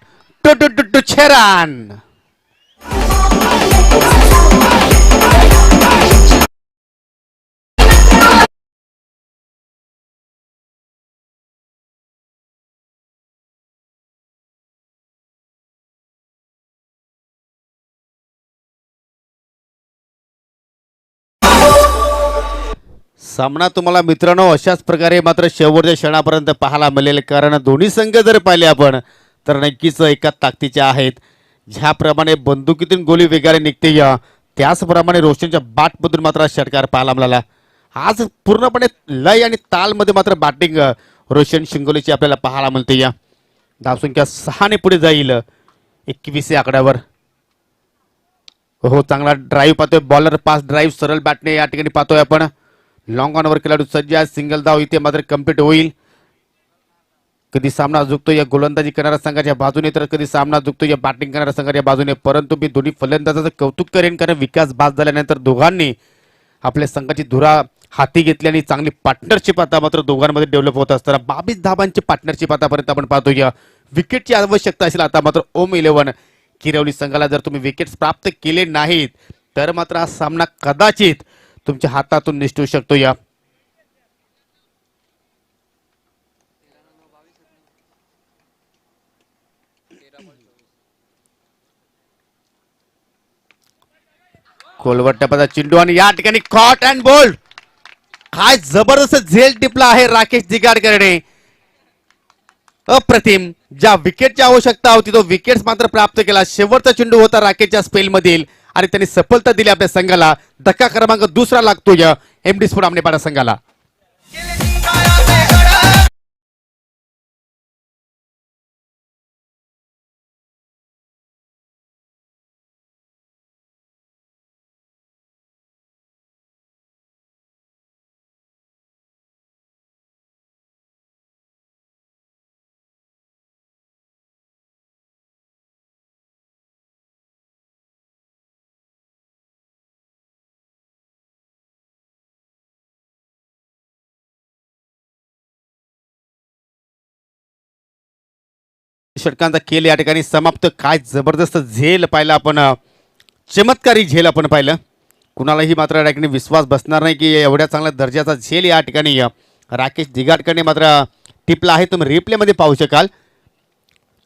C: to छेरान. सामना तुम्हाला मित्रांनो अशाच प्रकारे मात्र शेवटच्या क्षणापर्यंत पाहायला मिळेल, कारण दोन्ही संघ जर पाहिले आपण तर नक्कीच एका ताकदीचे आहेत. ज्याप्रमाणे बंदुकीतून गोळी वेगाने निघते त्याचप्रमाणे रोशनच्या बॅटमधून मात्र षटकार पाहायला मिळाला. आज पूर्णपणे लय आणि तालमध्ये मात्र बॅटिंग रोशन शिंगोलेची आपल्याला पाहायला मिळते. धावसंख्या 6 ने पुढे जाईल 21 या आकड्यावर. हो, चांगला ड्राईव्ह पाहतोय, बॉलर पास ड्राईव्ह सरळ बॅटने या ठिकाणी पाहतोय आपण. लॉंग ऑनवर खेळाडू सज्ज आहे, सिंगल धाव इथे मात्र कम्प्लीट होईल. कधी सामना झुकतो या गोलंदाजी करणाऱ्या संघाच्या बाजूने तर कधी सामना झुकतो या बॅटिंग करणाऱ्या संघाच्या बाजूने. परंतु मी दोन्ही फलंदाजाचं कौतुक करेन, कारण विकास बाद झाल्यानंतर दोघांनी आपल्या संघाची धुरा हाती घेतली आणि चांगली पार्टनरशिप आता मात्र दोघांमध्ये डेव्हलप होत असताना 22 धाबांची पार्टनरशिप आतापर्यंत आपण पाहतोय. विकेटची आवश्यकता असेल आता मात्र ओम 11 किरवली संघाला. जर तुम्ही विकेट्स प्राप्त केले नाहीत तर मात्र हा सामना कदाचित तुमच्या हातातून निसटू शकतो. खोलवर टप्प्याचा चेंडू आणि या ठिकाणी कॉट अँड बोल्ड. काय जबरदस्त झेल टिपला आहे राकेश दिगाडकरने. अप्रतिम. ज्या विकेटची आवश्यकता होती तो विकेट्स मात्र प्राप्त केला. शेवटचा चेंडू होता राकेशच्या स्पेल मधील आणि त्यांनी सफलता दिली आपल्या संघाला. धक्का क्रमांक 2 लागतोय एमडी स्पोर्ट आमनेपाडा संघाला. षटकांचा खेळ या ठिकाणी समाप्त. काय जबरदस्त झेल पाहिला आपण, चमत्कारी झेल आपण पाहिलं. कुणालाही मात्र या ठिकाणी विश्वास बसणार नाही की एवढ्या चांगल्या दर्जाचा झेल या ठिकाणी राकेश दिगाडकरने मात्र टिपला आहे. तुम्ही रिप्लेमध्ये पाहू शकाल.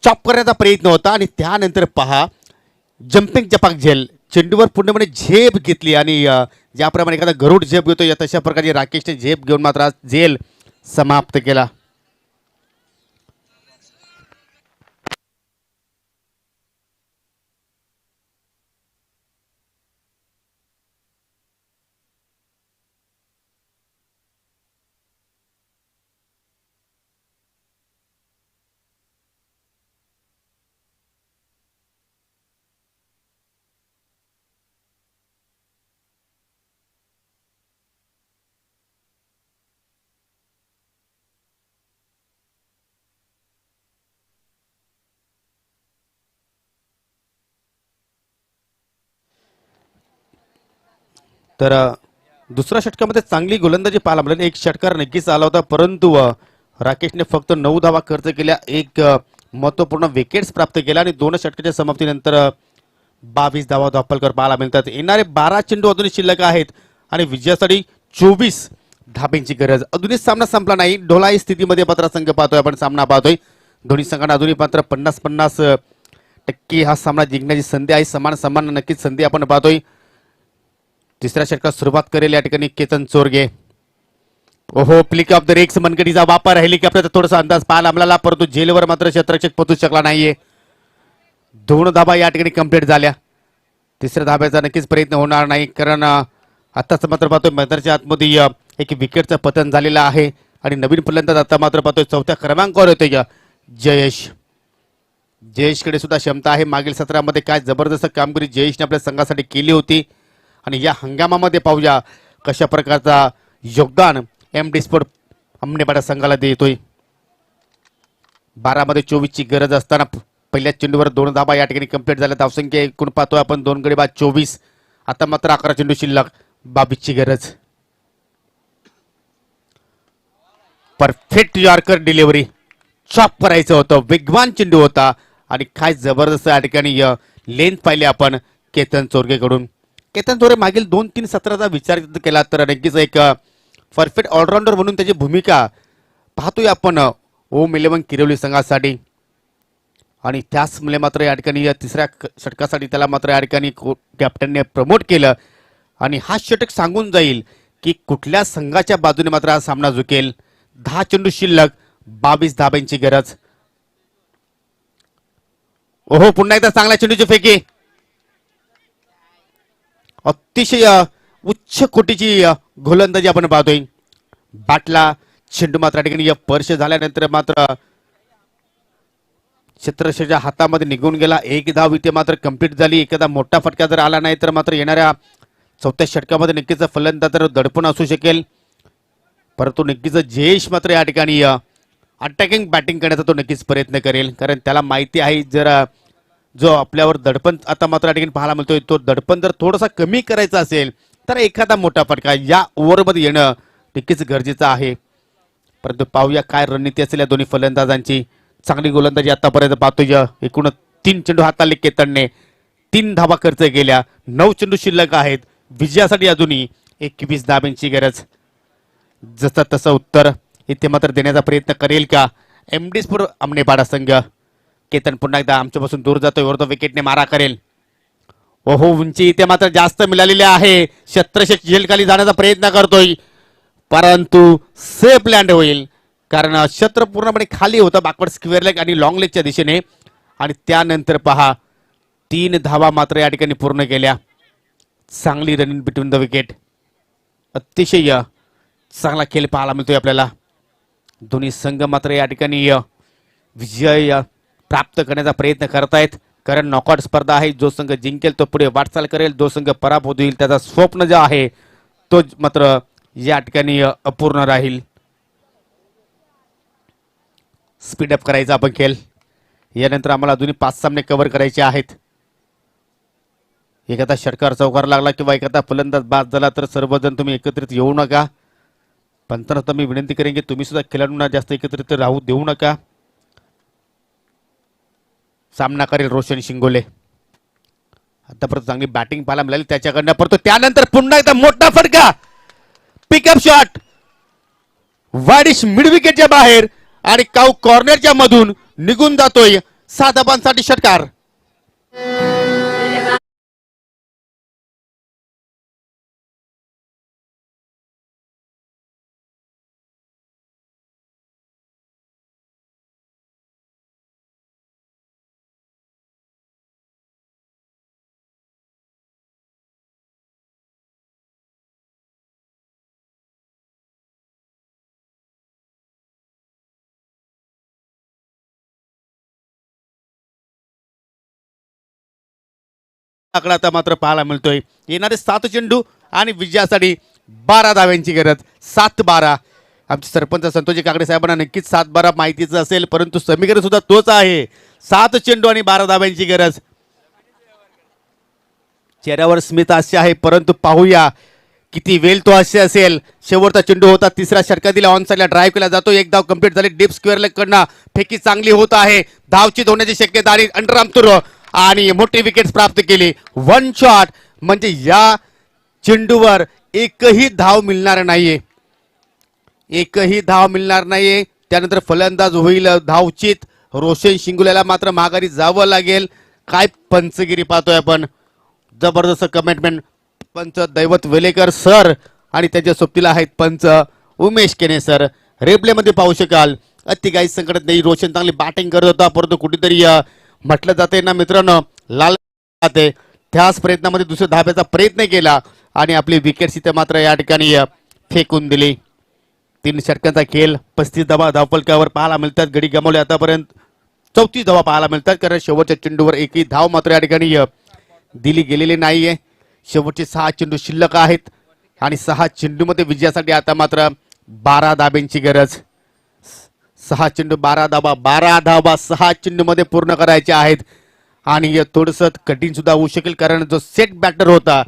C: चॉप करण्याचा प्रयत्न होता आणि त्यानंतर पहा जम्पिंग चपाक झेल. चेंडूवर पूर्णपणे झेप घेतली आणि ज्याप्रमाणे एखादा गरुड झेप घेतो या तशा प्रकारची राकेशने झेप घेऊन मात्र झेल समाप्त केला. तर दुसऱ्या षटकामध्ये चांगली गोलंदाजी पाहायला मिळाली. एक षटकार नक्कीच आला होता, परंतु राकेशने फक्त 9 धावा खर्च केल्या, एक महत्वपूर्ण विकेट्स प्राप्त केल्या आणि 2 षटकाच्या समाप्तीनंतर 22 धावा धापलकर पाहायला मिळतात. येणारे 12 चेंडू अजूनही शिल्लक आहेत आणि विजयासाठी 24 धाब्यांची गरज. अजूनही सामना संपला नाही. ढोलाई स्थितीमध्ये मात्र संघ पाहतोय आपण, सामना पाहतोय. दोन्ही संघांना अजूनही मात्र 50-50% हा सामना जिंकण्याची संधी आहे. समान समान नक्कीच संधी आपण पाहतोय. तिसऱ्या षटकात सुरुवात करेल या ठिकाणी केतन चोरगे. ओहो, फ्लिक ऑफ द रेक्स मनगटीचा वापर हेलिकॉप्टरचा थोडासा अंदाज पाहायला मिळाला, परंतु झेलवर मात्र क्षेत्ररक्षक पोहोचू शकला नाहीये. 2 धाबा या ठिकाणी कंप्लीट झाल्या. तिसऱ्या धाब्याचा नक्कीच प्रयत्न होणार नाही, कारण आताच मात्र पाहतोय मैदानाच्या आतमध्ये एक विकेटचं पतन झालेलं आहे आणि नवीन फलंदाज आता मात्र पाहतोय 4थ्या क्रमांकावर होते जयेश. जयेशकडे सुद्धा क्षमता आहे. मागील सत्रामध्ये काय जबरदस्त कामगिरी जयेशने आपल्या संघासाठी केली होती आणि या हंगामामध्ये पाहूया कशा प्रकारचा योगदान एमडी स्पोर्ट आमनेपाडा संघाला देतोय. 12 मध्ये 24 ची गरज असताना पहिल्या चेंडूवर 2 धाबा या ठिकाणी कंप्लीट झाल्या. धावसंख्या एकूण पाहतोय आपण 2 गडी बाद 24. आता मात्र 11 चेंडू शिल्लक, 22 ची गरज. परफेक्ट यॉर्कर डिलिव्हरी, चॉप करायचं होतं, वेगवान चेंडू होता आणि काय जबरदस्त या ठिकाणी लेंथ पाहिली आपण केतन चोरगेकडून. केतन चोरे मागील 2-3 सत्राचा विचार केला तर नक्कीच एक परफेक्ट ऑलराऊंडर म्हणून त्याची भूमिका पाहतोय आपण ओम 11 किरवली संघासाठी. आणि त्याच मुळे मात्र या ठिकाणी या तिसऱ्या षटकासाठी त्याला मात्र या ठिकाणी कॅप्टनने प्रमोट केलं आणि हा षटक सांगून जाईल की कुठल्या संघाच्या बाजूने मात्र हा सामना झुकेल. 10 चेंडू शिल्लक, 22 धाब्यांची गरज. ओहो, पुन्हा एकदा चांगला चेंडूची फेकी. अतिशय उच्च कोटीची गोलंदाजी आपण पाहतोय. बॅटला चेंडू मात्र ठिकाणी स्पर्श झाल्यानंतर मात्र क्षेत्ररक्षकाच्या हातामध्ये निघून गेला. एक धाव इथे मात्र कंप्लीट झाली. एखादा मोठा फटका जर आला नाही तर मात्र येणाऱ्या चौथ्या षटकामध्ये नक्कीच फलंदाज तर दडपण असू शकेल. परंतु नक्कीच जयेश मात्र या ठिकाणी अटॅकिंग बॅटिंग करण्याचा तो नक्कीच प्रयत्न करेल, कारण त्याला माहिती आहे जर जो आपल्यावर दडपण आता मात्र या ठिकाणी पाहायला मिळतोय तो दडपण जर थोडासा कमी करायचा असेल तर एखादा मोठा फटका या ओव्हरमध्ये येणं नक्कीच गरजेचं आहे. परंतु पाहूया काय रणनीती असेल या दोन्ही फलंदाजांची. चांगली गोलंदाजी आतापर्यंत पाहतोय. एकूण 3 चेंडू हाताळले केतनने, 3 धावा खर्च केल्या, 9 चेंडू शिल्लक आहेत. विजयासाठी अजूनही 21 धाब्यांची गरज. जसं तसं उत्तर इथे मात्र देण्याचा प्रयत्न करेल का एमडीसपूर अमनेपाडा संघ. केतन पुन्हा एकदा आमच्यापासून दूर जातोय, वर विकेटने मारा करेल. ओहो, उंची इथे मात्र जास्त मिळालेली आहे. क्षेत्ररक्षक झेलखाली जाण्याचा प्रयत्न करतोय, परंतु सेफ लँड होईल कारण क्षेत्र पूर्णपणे खाली होतं बॅकवर्ड स्क्वेअर लेग आणि लॉंग लेगच्या दिशेने. आणि त्यानंतर पहा 3 धावा मात्र या ठिकाणी पूर्ण केल्या. चांगली रनिंग बिटवीन द विकेट. अतिशय चांगला खेळ पाहायला मिळतोय आपल्याला. दोन्ही संघ मात्र या ठिकाणी विजय प्राप्त करण्याचा प्रयत्न करतायत, कारण नॉकआउट स्पर्धा आहे. जो संघ जिंकेल तो पुढे वाटचाल करेल, जो संघ पराभूत होईल त्याचा स्वप्न जे आहे तो मात्र या ठिकाणी अपूर्ण राहील. स्पीडअप करायचा आपण खेळ. यानंतर आम्हाला अजूनही 5 सामने कव्हर करायचे आहेत. एखादा षटकार चौकार लागला किंवा एखादा फलंदाज बाद झाला तर सर्वजण तुम्ही एकत्रित येऊ नका. पंचांना मी विनंती करेन की तुम्ही सुद्धा खेळाडूंना जास्त एकत्रित राहू देऊ नका. सामना करेल रोशन शिंगोले. आतापर्यंत चांगली बॅटिंग पाहायला मिळाली त्याच्याकडनं, परंतु त्यानंतर पुन्हा एकदा मोठा फटका. पिकअप शॉट वाडिश मिड विकेटच्या बाहेर आणि काऊ कॉर्नरच्या मधून निघून जातोय. 7 धाबांसाठी षटकार. आकडा आता मात्र पाहायला मिळतोय. येणारे 7 चेंडू आणि विजयासाठी 12 धाव्यांची गरज. 7-12. आमचे सरपंच संतोषजी काकडे साहेबांना नक्कीच 7-12 माहितीचं असेल, परंतु समीकरण सुद्धा तोच आहे. 7 चेंडू आणि 12 धाव्यांची गरज. चेहऱ्यावर स्मित हास्य आहे, परंतु पाहूया किती वेळ तो हास्य असेल. शेवटचा चेंडू होता, तिसऱ्या षटकातील ऑन साईडला ड्राईव्ह केला जातो. एक धाव कंप्लीट झाली. डीप स्क्वेअर लेग कडनं फेकी चांगली होत आहे. धावची होण्याची शक्यता आणि अंडरआर्म थ्रो आणि मोठी विकेट प्राप्त केली. 1 शॉट म्हणजे या चेंडूवर एकही धाव मिळणार नाहीये. एकही धाव मिळणार नाहीये. त्यानंतर फलंदाज होईल धावचित. रोशन शिंगुल्याला मात्र माघारी जावं लागेल. काय पंचगिरी पाहतोय आपण. जबरदस्त कमिटमेंट. पंच दैवत वेलेकर सर आणि त्यांच्या सोबतीला आहेत पंच उमेश केने सर. रिप्ले मध्ये पाहू शकाल अति काही संकट नाही. रोशन चांगली बॅटिंग करत होता, परंतु कुठेतरी म्हटलं जाते ना मित्रांनो, लाल जाते. त्याच प्रयत्नामध्ये दुसऱ्या धाब्याचा प्रयत्न केला आणि आपली विकेट इथे मात्र या ठिकाणी फेकून दिली. 3 षटकांचा खेळ. 35 धावा धावफलकावर पाहायला मिळतात. गडी गमावले आतापर्यंत 34 धावा पाहायला मिळतात, कारण शेवटच्या चेंडूवर एकही धाव मात्र या ठिकाणी दिली गेलेली नाहीये. शेवटचे 6 चेंडू शिल्लक आहेत आणि 6 चेंडूमध्ये विजयासाठी आता मात्र 12 धाब्यांची गरज. 6 चेंडू 12 धाबा. 12 धाबा 6 चेंडूमध्ये पूर्ण करायचे आहेत आणि थोडंसं कठीण सुद्धा होऊ शकेल, कारण जो सेट बॅटर होता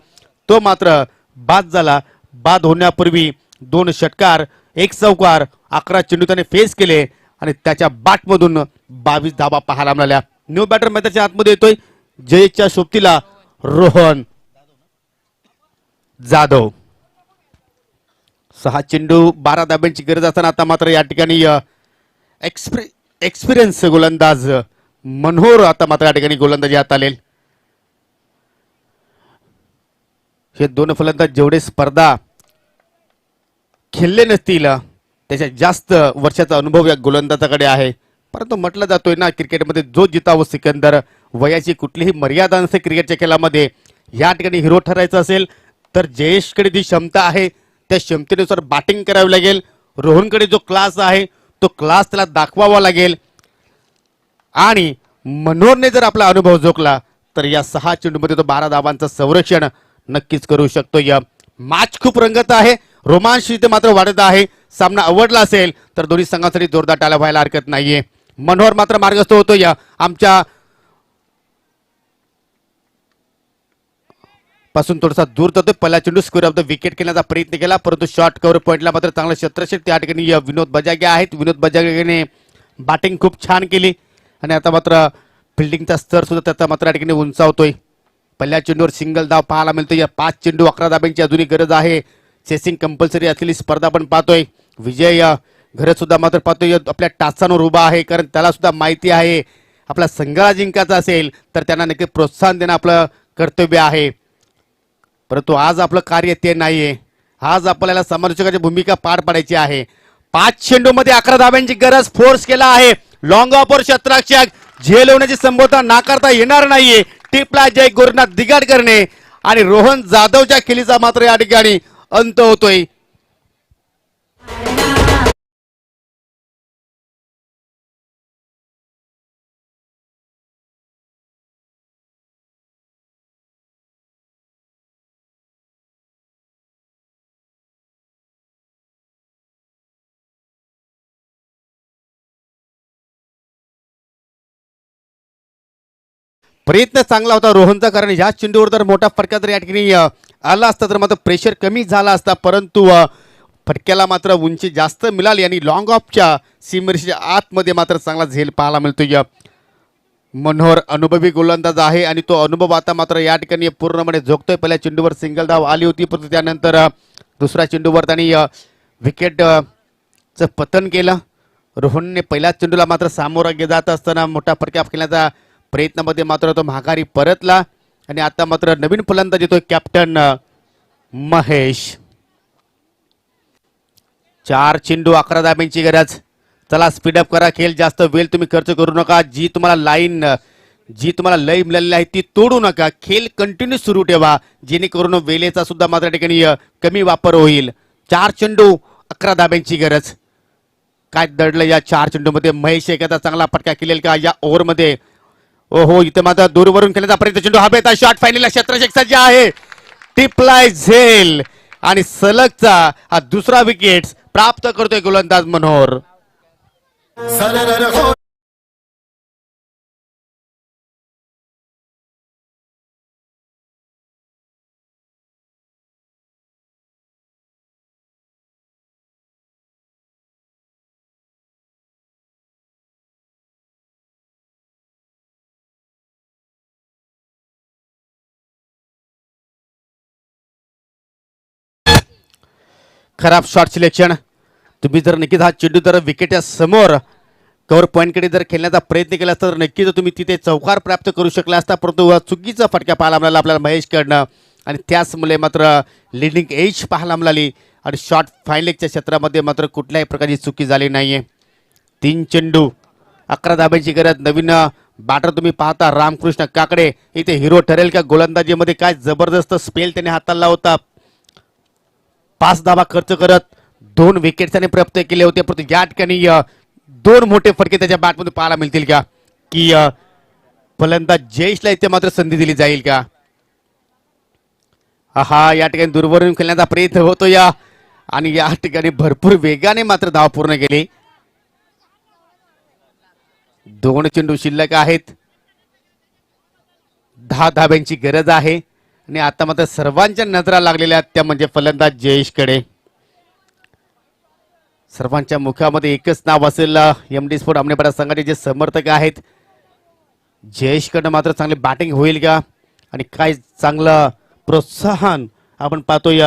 C: तो मात्र बाद झाला. बाद होण्यापूर्वी 2 षटकार 1 चौकार 11 चेंडू त्याने फेस केले आणि त्याच्या बॅटमधून 22 धाबा पाहायला मिळाल्या. न्यू बॅटर मैदानाच्या आतमध्ये येतोय. जयेशच्या सोबतीला रोहन जाधव. 6 चेंडू 12 धाब्यांची गरज असताना आता मात्र या ठिकाणी एक्सपिरियन्स गोलंदाज मनोहर आता मात्र या ठिकाणी गोलंदाजी हाताळेल. हे 2 फलंदाज जेवढे स्पर्धा खेळले नसतील त्याच्या जास्त वर्षाचा अनुभव या गोलंदाजाकडे आहे. परंतु म्हटलं जातोय ना क्रिकेटमध्ये जो जितावं सिकंदर, वयाची कुठलीही मर्यादा नसते क्रिकेटच्या खेळामध्ये. या ठिकाणी हिरो ठरायचं असेल तर जयेशकडे जी क्षमता आहे त्या क्षमतेनुसार बॅटिंग करावी लागेल. रोहनकडे जो क्लास आहे तो क्लास त्याला दाखवावा लागेल. आणि मनोहरने जर आपला अनुभव जोखला तर या 6 चेंडूमध्ये तो 12 धावांचं संरक्षण नक्कीच करू शकतो. या मॅच खूप रंगत आहे, रोमांच इथे मात्र वाढत आहे. सामना आवडला असेल तर दोन्ही संघांसाठी जोरदार टाळ्या व्हायला हरकत नाहीये. मनोहर मात्र मार्गस्थ होतो या आमच्या पासून थोडासा दूर जातोय. पहिला चेंडू स्क्वेअर ऑफ द विकेट केल्याचा प्रयत्न केला परंतु शॉर्ट कव्हर पॉईंटला मात्र चांगलं क्षेत्रक्षेत्र त्या ठिकाणी विनोद बजागे आहेत. विनोद बजागेने बॅटिंग खूप छान केली आणि आता मात्र फिल्डिंगचा स्तर सुद्धा त्याचा मात्र या ठिकाणी उंचावतोय. पहिल्या चेंडूवर सिंगल धाव पाहायला मिळतो. या 5 चेंडू 11 धाब्यांची अजूनही गरज आहे. चेसिंग कंपल्सरी असलेली स्पर्धा पण पाहतोय. विजय घरत सुद्धा मात्र पाहतोय आपल्या टाचांवर उभा आहे कारण त्याला सुद्धा माहिती आहे आपल्या संघाला जिंकायचं असेल तर त्यांना नक्की प्रोत्साहन देणं आपलं कर्तव्य आहे. परंतु आज आपलं कार्य ते नाहीये. आज आपल्याला समालोचकाची भूमिका पार पाडायची आहे. 5 चेंडूमध्ये 11 धाब्यांची गरज. फोर्स केला आहे लॉंग ऑफवर शतराक्षक झेल होण्याची संभाव्यता नाकारता येणार नाहीये. टिपला जय गुरुनाथ दिगाड करणे आणि रोहन जाधवच्या खेळीचा मात्र या ठिकाणी अंत होतोय. प्रयत्न चांगला होता रोहनचा कारण ह्या चेंडूवर जर मोठा फटका जर या ठिकाणी आला असता तर मात्र प्रेशर कमी झाला असता. परंतु फटक्याला मात्र उंची जास्त मिळाली आणि लॉंग ऑफच्या सीमरेषेच्या आतमध्ये मात्र चांगला झेल पाहायला मिळतो. मनोहर अनुभवी गोलंदाज आहे आणि तो अनुभव आता मात्र या ठिकाणी पूर्णपणे झोकतोय. पहिल्या चेंडूवर सिंगल धाव आली होती परंतु त्यानंतर दुसऱ्या चेंडूवर त्यांनी विकेटचं पतन केलं. रोहनने पहिल्या चेंडूला मात्र सामोरा जात असताना मोठा फटका खेळण्याचा प्रयत्नामध्ये मात्र तो माघारी परतला आणि आता मात्र नवीन फलंदाज येतोय कॅप्टन महेश. 4 चेंडू 11 धाब्यांची गरज. चला स्पीडअप करा खेळ. जास्त वेळ तुम्ही खर्च करू नका. जी तुम्हाला लय मिळालेली आहे ती तोडू नका. खेळ कंटिन्यू सुरू ठेवा जेणेकरून वेळेचा सुद्धा मात्र ठिकाणी कमी वापर होईल. 4 चेंडू 11 धाब्यांची गरज. काय दडलं या 4 चेंडूमध्ये. महेश एखादा चांगला फटका केलेला का या ओव्हरमध्ये. ओहो इथे मात्र दूरवरून खेळण्याचा प्रयत्न. चेंडू हवेत शॉट फायनलला क्षेत्रक्षक सज्ज आहे. टिपलाय झेल आणि सलगचा हा दुसरा विकेट प्राप्त करतोय गोलंदाज मनोहर. खराब शॉट सिलेक्शन. तुम्ही जर नक्कीच हा चेंडू जर विकेटच्या समोर कव्हर पॉईंटकडे जर खेळण्याचा प्रयत्न केला तर नक्कीच तुम्ही तिथे चौकार प्राप्त करू शकला असता. परंतु चुकीचा फटका पाहायला मिळाला आपल्याला महेशकडनं आणि त्याचमुळे मात्र लिडिंग एज पाहायला मिळाली आणि शॉट फायलेकच्या क्षेत्रामध्ये मात्र कुठल्याही प्रकारची चुकी झाली नाहीये. 3 चेंडू 11 धाब्यांची गरज. नवीन बॅटर तुम्ही पाहता रामकृष्ण काकडे. इथे हिरो ठरेल का गोलंदाजीमध्ये. काय जबरदस्त स्पेल त्याने हाताळला होता. 5 धावा खर्च करत 2 विकेट त्याने प्राप्त केले होते. परंतु या ठिकाणी 2 मोठे फटके त्याच्या बॅटमध्ये पाहायला मिळतील का की फलंदाज जयेशला इथे मात्र संधी दिली जाईल का. हा या ठिकाणी दूरवरून खेळण्याचा प्रयत्न होतो या आणि या ठिकाणी भरपूर वेगाने मात्र धाव पूर्ण केली. 2 चेंडू शिल्लक आहेत. 10 धाब्यांची गरज आहे आणि आता मात्र सर्वांच्या नजरा लागलेल्या त्या म्हणजे फलंदाज जयेशकडे. सर्वांच्या मुखामध्ये एकच नाव असेल एमडी स्पोर्ट आमनेपाडा संघाचे जे समर्थक आहेत. जयेशकडनं मात्र चांगली बॅटिंग होईल का आणि काय चांगलं प्रोत्साहन आपण पाहतोय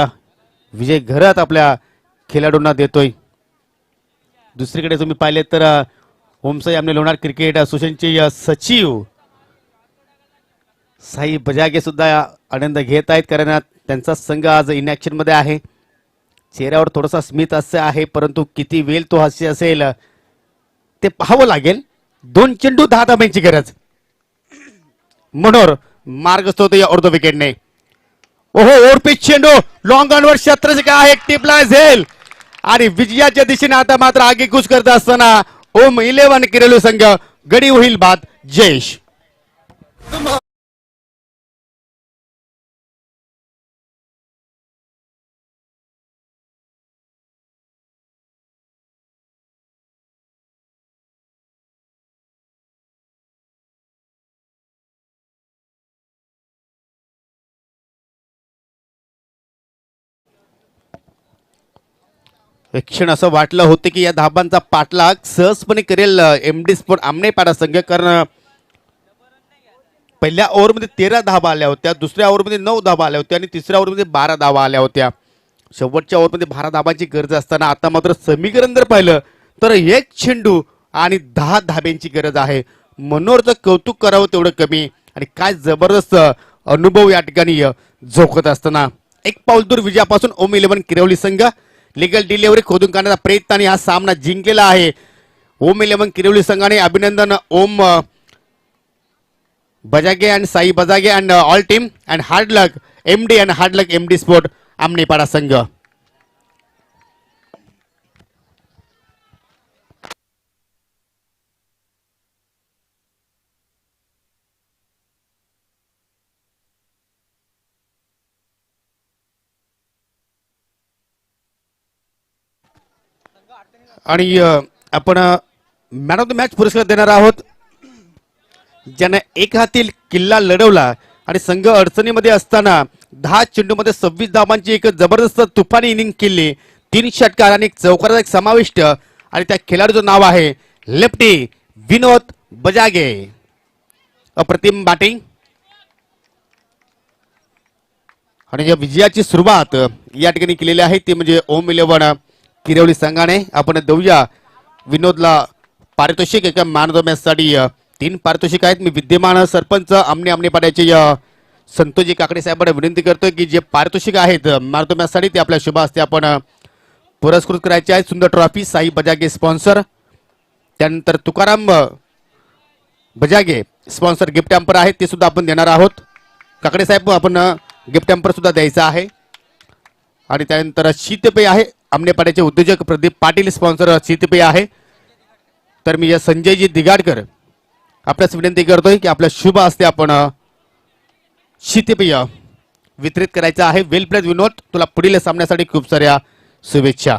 C: विजय घरात आपल्या खेळाडूंना देतोय. दुसरीकडे तुम्ही पाहिले तर ओमसाई आमने लोणार क्रिकेट असोसिएशनचे सचिव साई बजागे सुद्धा आनंद घेत आहेत कारण त्यांचा संघ आज इनॅक्शन मध्ये आहे. चेहऱ्यावर थोडासा स्मित हास्य आहे, परंतु किती वेळ तो हास्य असेल ते पाहावं लागेल. 2 चेंडू 10 धाब्यांची गरज. मनोर मार्ग होतो या अर्ध विकेटने. ओहो, ओरपीच चेंडू लॉंग ऑनवर क्षेत्ररक्षक आहे, टिपला झेल आणि विजयाच्या दिशेने आता मात्र आगेकूच करत असताना ओम 11 किरेलू संघ गडी होईल बाद. जयेश एक क्षण असं वाटलं होतं की या धाबांचा पाठलाग सहजपणे करेल एमडी स्पोर्ट आमनेपाडा संघ, कारण पहिल्या ओव्हरमध्ये 13 धाबा आल्या होत्या, दुसऱ्या ओव्हरमध्ये 9 धाबा आल्या होत्या आणि तिसऱ्या ओव्हरमध्ये 12 धाबा आल्या होत्या. शेवटच्या ओव्हरमध्ये 12 धाबांची गरज असताना आता मात्र समीकरण जर पाहिलं तर 1 चेंडू आणि 10 धाब्यांची गरज आहे. मनोरचं कौतुक करावं तेवढं कमी आणि काय जबरदस्त अनुभव या ठिकाणी झोकत असताना एक पाऊल दूर विजयापासून ओम 11 किरवली संघ लिगल डिलिव्हरी खोदून काढण्याचा प्रयत्न आणि हा सामना जिंकलेला आहे. ओम 11 किरवली संघाने अभिनंदन Om Bajage and Sai Bajage and all team and hard luck MD and hard luck MD sport Amnepada संघ. आणि आपण मॅन ऑफ द मॅच पुरस्कार देणार आहोत ज्याने एक हातील किल्ला लढवला आणि संघ अडचणीमध्ये असताना 10 चेंडूमध्ये 26 धावांची एक जबरदस्त तुफानी इनिंग केली. 3 षटकार आणि एक चौकाराचा एक समाविष्ट आणि त्या खेळाडूचं नाव आहे लेफ्टी विनोद बजागे. अप्रतिम बॅटिंग आणि या विजयाची सुरुवात या ठिकाणी केलेली आहे ती म्हणजे ओम 11 किरवली संघाने. आपण देऊया विनोदला पारितोषिक. एका मॅन ऑफ द मॅच साठी 3 पारितोषिक आहेत. मी विद्यमान सरपंच आमनेपाड्याचे संतोषजी काकडे साहेबांना विनंती करतोय की जे पारितोषिक आहेत मॅन ऑफ द मॅच साठी ते आपल्या शुभ हस्ते आपण पुरस्कृत करायचे आहेत. सुंदर ट्रॉफी साई बजागे स्पॉन्सर, त्यानंतर Tukaram Bajage sponsor gift hamper आहे ते सुद्धा आपण देणार आहोत. काकडे साहेब आपण गिफ्ट हॅम्पर सुद्धा द्यायचा आहे. आणि त्यानंतर शीतपेय आहे, आमनेपाड्याचे उद्योजक प्रदीप पाटील स्पॉन्सर शीतपेय आहे. तर मी या संजयजी दिगाडकर आपल्यास विनंती करतोय की आपल्या शुभ हस्ते आपण शीतपेय वितरित करायचं आहे. वेल प्लेड विनोद, तुला पुढील सामन्यासाठी खूप साऱ्या शुभेच्छा.